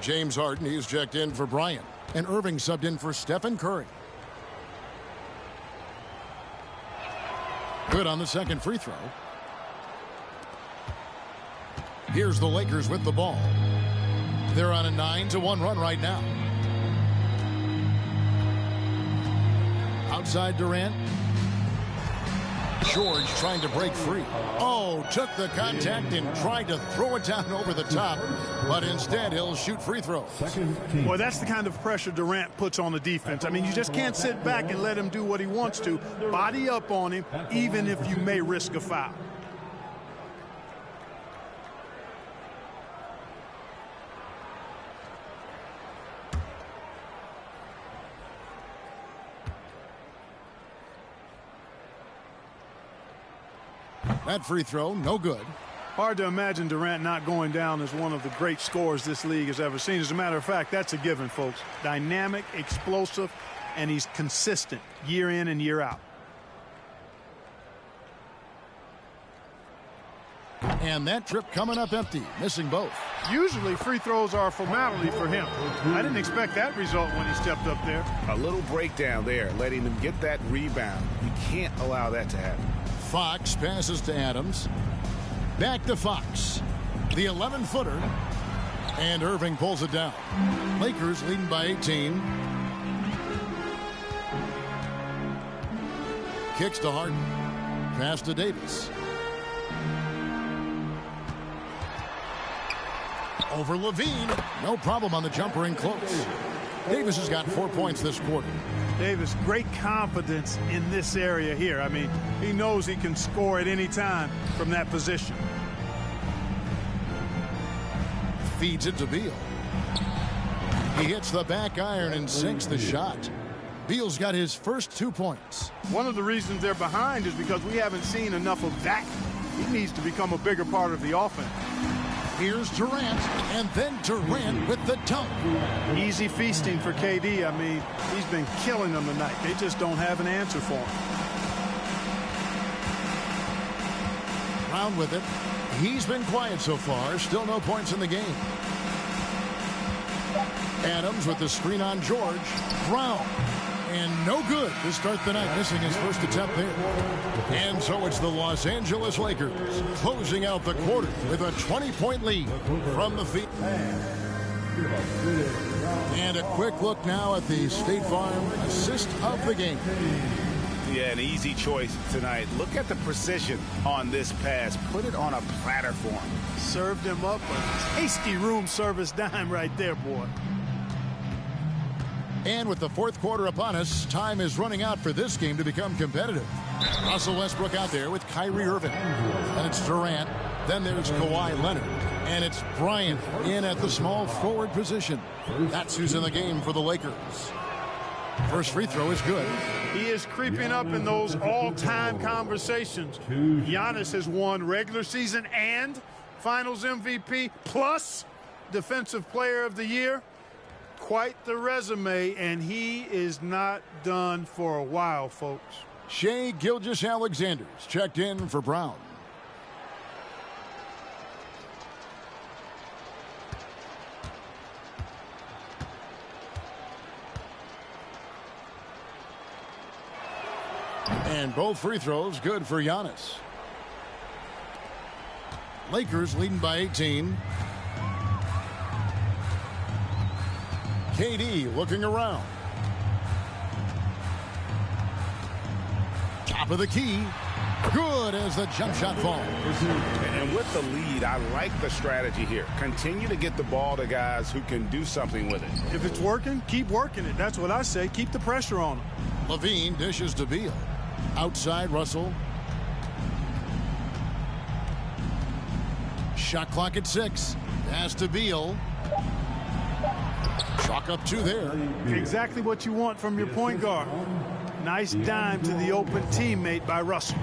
James Harden, he's checked in for Bryant. And Irving subbed in for Stephen Curry. Good on the second free throw. Here's the Lakers with the ball. They're on a 9-1 run right now. Outside Durant. George trying to break free. Oh, took the contact and tried to throw it down over the top. But instead, he'll shoot free throws. Well, that's the kind of pressure Durant puts on the defense. I mean, you just can't sit back and let him do what he wants to. Body up on him, even if you may risk a foul. That free throw, no good. Hard to imagine Durant not going down as one of the great scorers this league has ever seen. As a matter of fact, that's a given, folks. Dynamic, explosive, and he's consistent year in and year out. And that trip coming up empty, missing both. Usually free throws are a formality for him. I didn't expect that result when he stepped up there. A little breakdown there, letting them get that rebound. You can't allow that to happen. Fox passes to Adams. Back to Fox. The 11-footer. And Irving pulls it down. Lakers leading by 18. Kicks to Harden. Pass to Davis. Over Levine. No problem on the jumper in close. Davis has got 4 points this quarter. Davis, great confidence in this area here. I mean, he knows he can score at any time from that position. Feeds it to Beal. He hits the back iron and sinks the shot. Beal's got his first 2 points. One of the reasons they're behind is because we haven't seen enough of that. He needs to become a bigger part of the offense. Here's Durant, and then Durant with the dunk. Easy feasting for KD. I mean, he's been killing them tonight. They just don't have an answer for him. Brown with it. He's been quiet so far. Still no points in the game. Adams with the screen on George. Brown. And no good to start the night, missing his first attempt there. And so it's the Los Angeles Lakers closing out the quarter with a 20-point lead from the field. And a quick look now at the State Farm assist of the game. Yeah, an easy choice tonight. Look at the precision on this pass. Put it on a platter for him. Served him up a tasty room service dime right there, boy. And with the fourth quarter upon us, time is running out for this game to become competitive. Russell Westbrook out there with Kyrie Irving. And it's Durant. Then there's Kawhi Leonard. And it's Bryant in at the small forward position. That's who's in the game for the Lakers. First free throw is good. He is creeping up in those all-time conversations. Giannis has won regular season and Finals MVP plus Defensive Player of the Year. Quite the resume, and he is not done for a while, folks. Shai Gilgeous-Alexander's checked in for Brown. And both free throws good for Giannis. Lakers leading by 18. KD looking around. Top of the key. Good as the jump shot falls. And with the lead, I like the strategy here. Continue to get the ball to guys who can do something with it. If it's working, keep working it. That's what I say. Keep the pressure on him. Levine dishes to Beal. Outside Russell. Shot clock at 6. Pass to Beal. Chalk up 2 there. Exactly what you want from your point guard. Nice dime to the open teammate by Russell.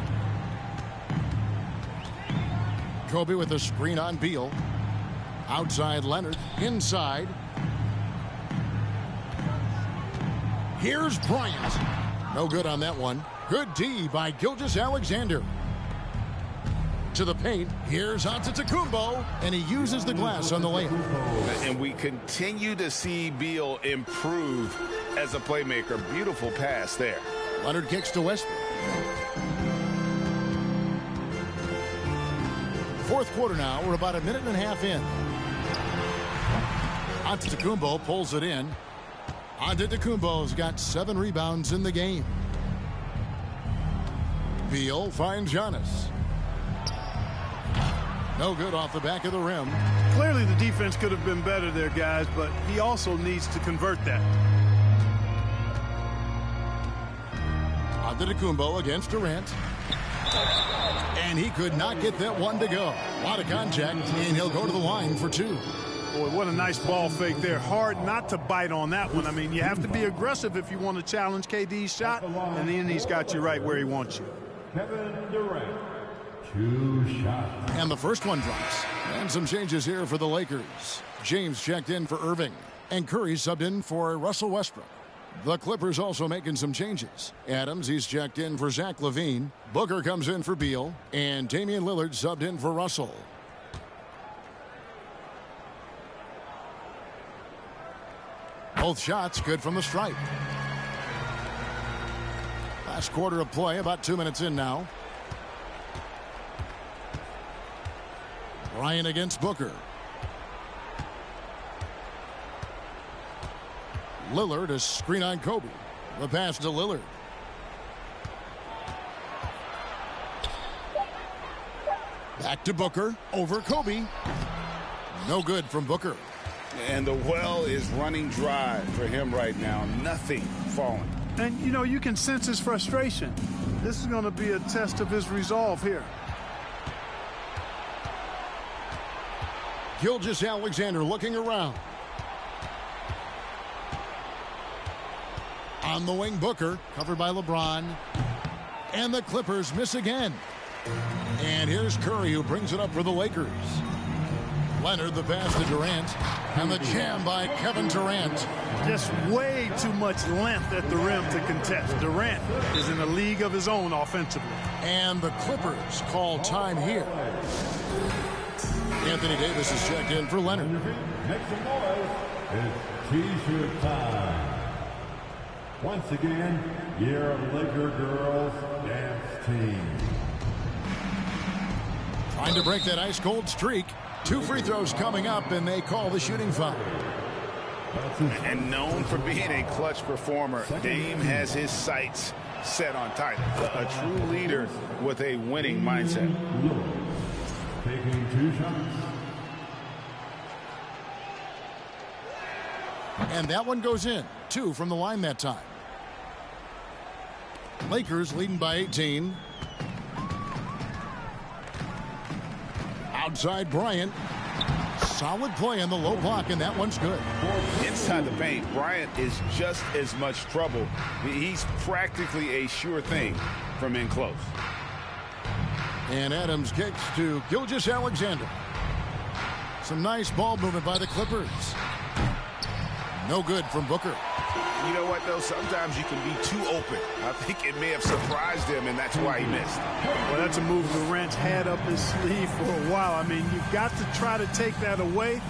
Kobe with a screen on Beal. Outside Leonard. Inside. Here's Bryant. No good on that one. Good D by Gilgeous-Alexander. To the paint. Here's Antetokounmpo, and he uses the glass on the layup. And we continue to see Beal improve as a playmaker. Beautiful pass there. Leonard kicks to Westbrook. Fourth quarter now. We're about a minute and a half in. Antetokounmpo pulls it in. Antetokounmpo's got 7 rebounds in the game. Beal finds Giannis. No good off the back of the rim. Clearly the defense could have been better there, guys, but he also needs to convert that. Antetokounmpo against Durant. And he could not get that one to go. A lot of contact, and he'll go to the line for 2. Boy, what a nice ball fake there. Hard not to bite on that one. I mean, you have to be aggressive if you want to challenge KD's shot, and then he's got you right where he wants you. Kevin Durant. 2 shots. And the first one drops. And some changes here for the Lakers. James checked in for Irving. And Curry subbed in for Russell Westbrook. The Clippers also making some changes. Adams, he's checked in for Zach LaVine. Booker comes in for Beal. And Damian Lillard subbed in for Russell. Both shots good from the stripe. Last quarter of play, about 2 minutes in now. Bryant against Booker. Lillard, a screen on Kobe. The pass to Lillard. Back to Booker. Over Kobe. No good from Booker. And the well is running dry for him right now. Nothing falling. And, you know, you can sense his frustration. This is going to be a test of his resolve here. Gilgeous-Alexander looking around. On the wing, Booker, covered by LeBron. And the Clippers miss again. And here's Curry, who brings it up for the Lakers. Leonard, the pass to Durant. And the jam by Kevin Durant. Just way too much length at the rim to contest. Durant is in a league of his own offensively. And the Clippers call time here. Anthony Davis is checked in for Leonard. Make some noise. It's T-shirt time. Once again, your Laker girls dance team. Trying to break that ice-cold streak. 2 free throws coming up, and they call the shooting foul. And known for being a clutch performer, Dame has his sights set on Tyler. A true leader with a winning mindset. Taking 2 shots. And that one goes in. 2 from the line that time. Lakers leading by 18. Outside Bryant. Solid play on the low block, and that one's good. Inside the paint, Bryant is just as much trouble. He's practically a sure thing from in close. And Adams kicks to Gilgeous-Alexander. Some nice ball movement by the Clippers. No good from Booker. You know what, though? Sometimes you can be too open. I think it may have surprised him, and that's why he missed. Well, that's a move Durant's had up his sleeve for a while. I mean, you've got to try to take that away.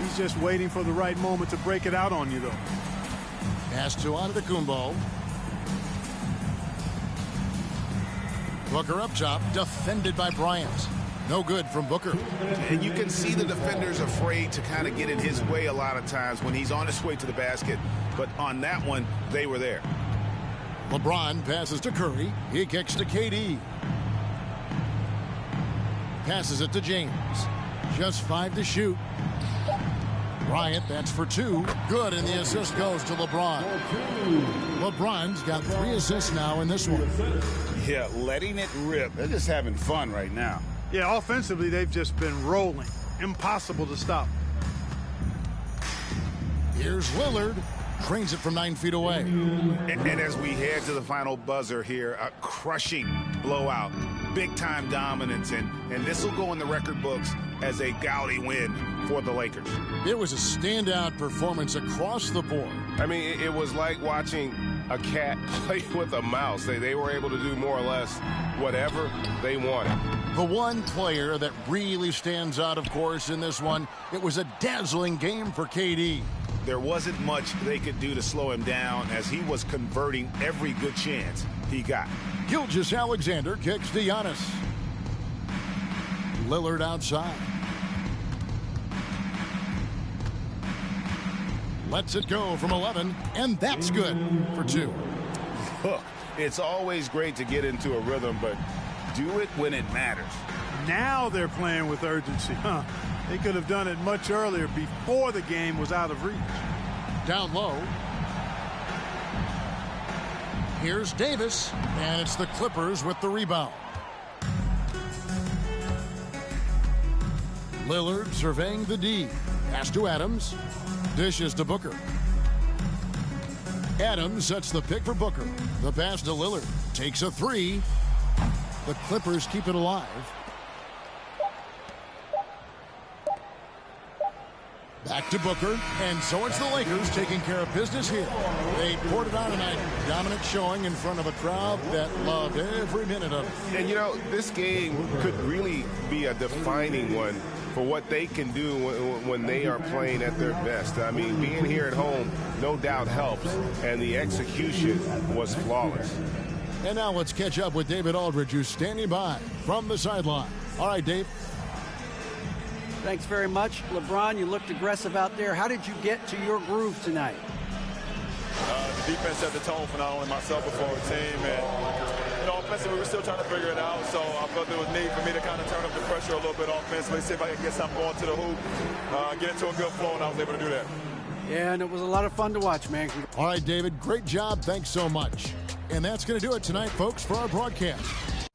He's just waiting for the right moment to break it out on you, though. Pass to Antetokounmpo. Booker up top, defended by Bryant. No good from Booker. And you can see the defenders afraid to kind of get in his way a lot of times when he's on his way to the basket. But on that one, they were there. LeBron passes to Curry. He kicks to KD. Passes it to James. Just 5 to shoot. Bryant, that's for 2. Good, and the assist goes to LeBron. LeBron's got 3 assists now in this one. Yeah, letting it rip. They're just having fun right now. Yeah, offensively, they've just been rolling. Impossible to stop. Here's Lillard. Trains it from 9 feet away. And as we head to the final buzzer here, a crushing blowout. Big-time dominance, and this will go in the record books as a gaudy win for the Lakers. It was a standout performance across the board. I mean, it was like watching a cat play with a mouse. They were able to do more or less whatever they wanted. The one player that really stands out, of course, in this one, it was a dazzling game for KD. There wasn't much they could do to slow him down as he was converting every good chance he got. Gilgeous-Alexander kicks to Giannis. Lillard outside. Lets it go from 11, and that's good for 2. Look, it's always great to get into a rhythm, but do it when it matters. Now they're playing with urgency. They could have done it much earlier before the game was out of reach. Down low. Here's Davis, and it's the Clippers with the rebound. Lillard surveying the D. Pass to Adams. Dishes to Booker. Adams sets the pick for Booker. The pass to Lillard. Takes a 3. The Clippers keep it alive. Back to Booker, and so it's the Lakers taking care of business here. They poured it on tonight. Dominant showing in front of a crowd that loved every minute of it. And, you know, this game could really be a defining one for what they can do when they are playing at their best. I mean, being here at home no doubt helps, and the execution was flawless. And now let's catch up with David Aldridge, who's standing by from the sideline. All right, Dave. Thanks very much. LeBron, you looked aggressive out there. How did you get to your groove tonight? the defense set the tone for not only myself but for our team. And, you know, offensively, we were still trying to figure it out. So I felt there was need for me to kind of turn up the pressure a little bit offensively, see if I could get something going to the hoop, get into a good flow, and I was able to do that. Yeah, and it was a lot of fun to watch, man. All right, David, great job. Thanks so much. And that's going to do it tonight, folks, for our broadcast.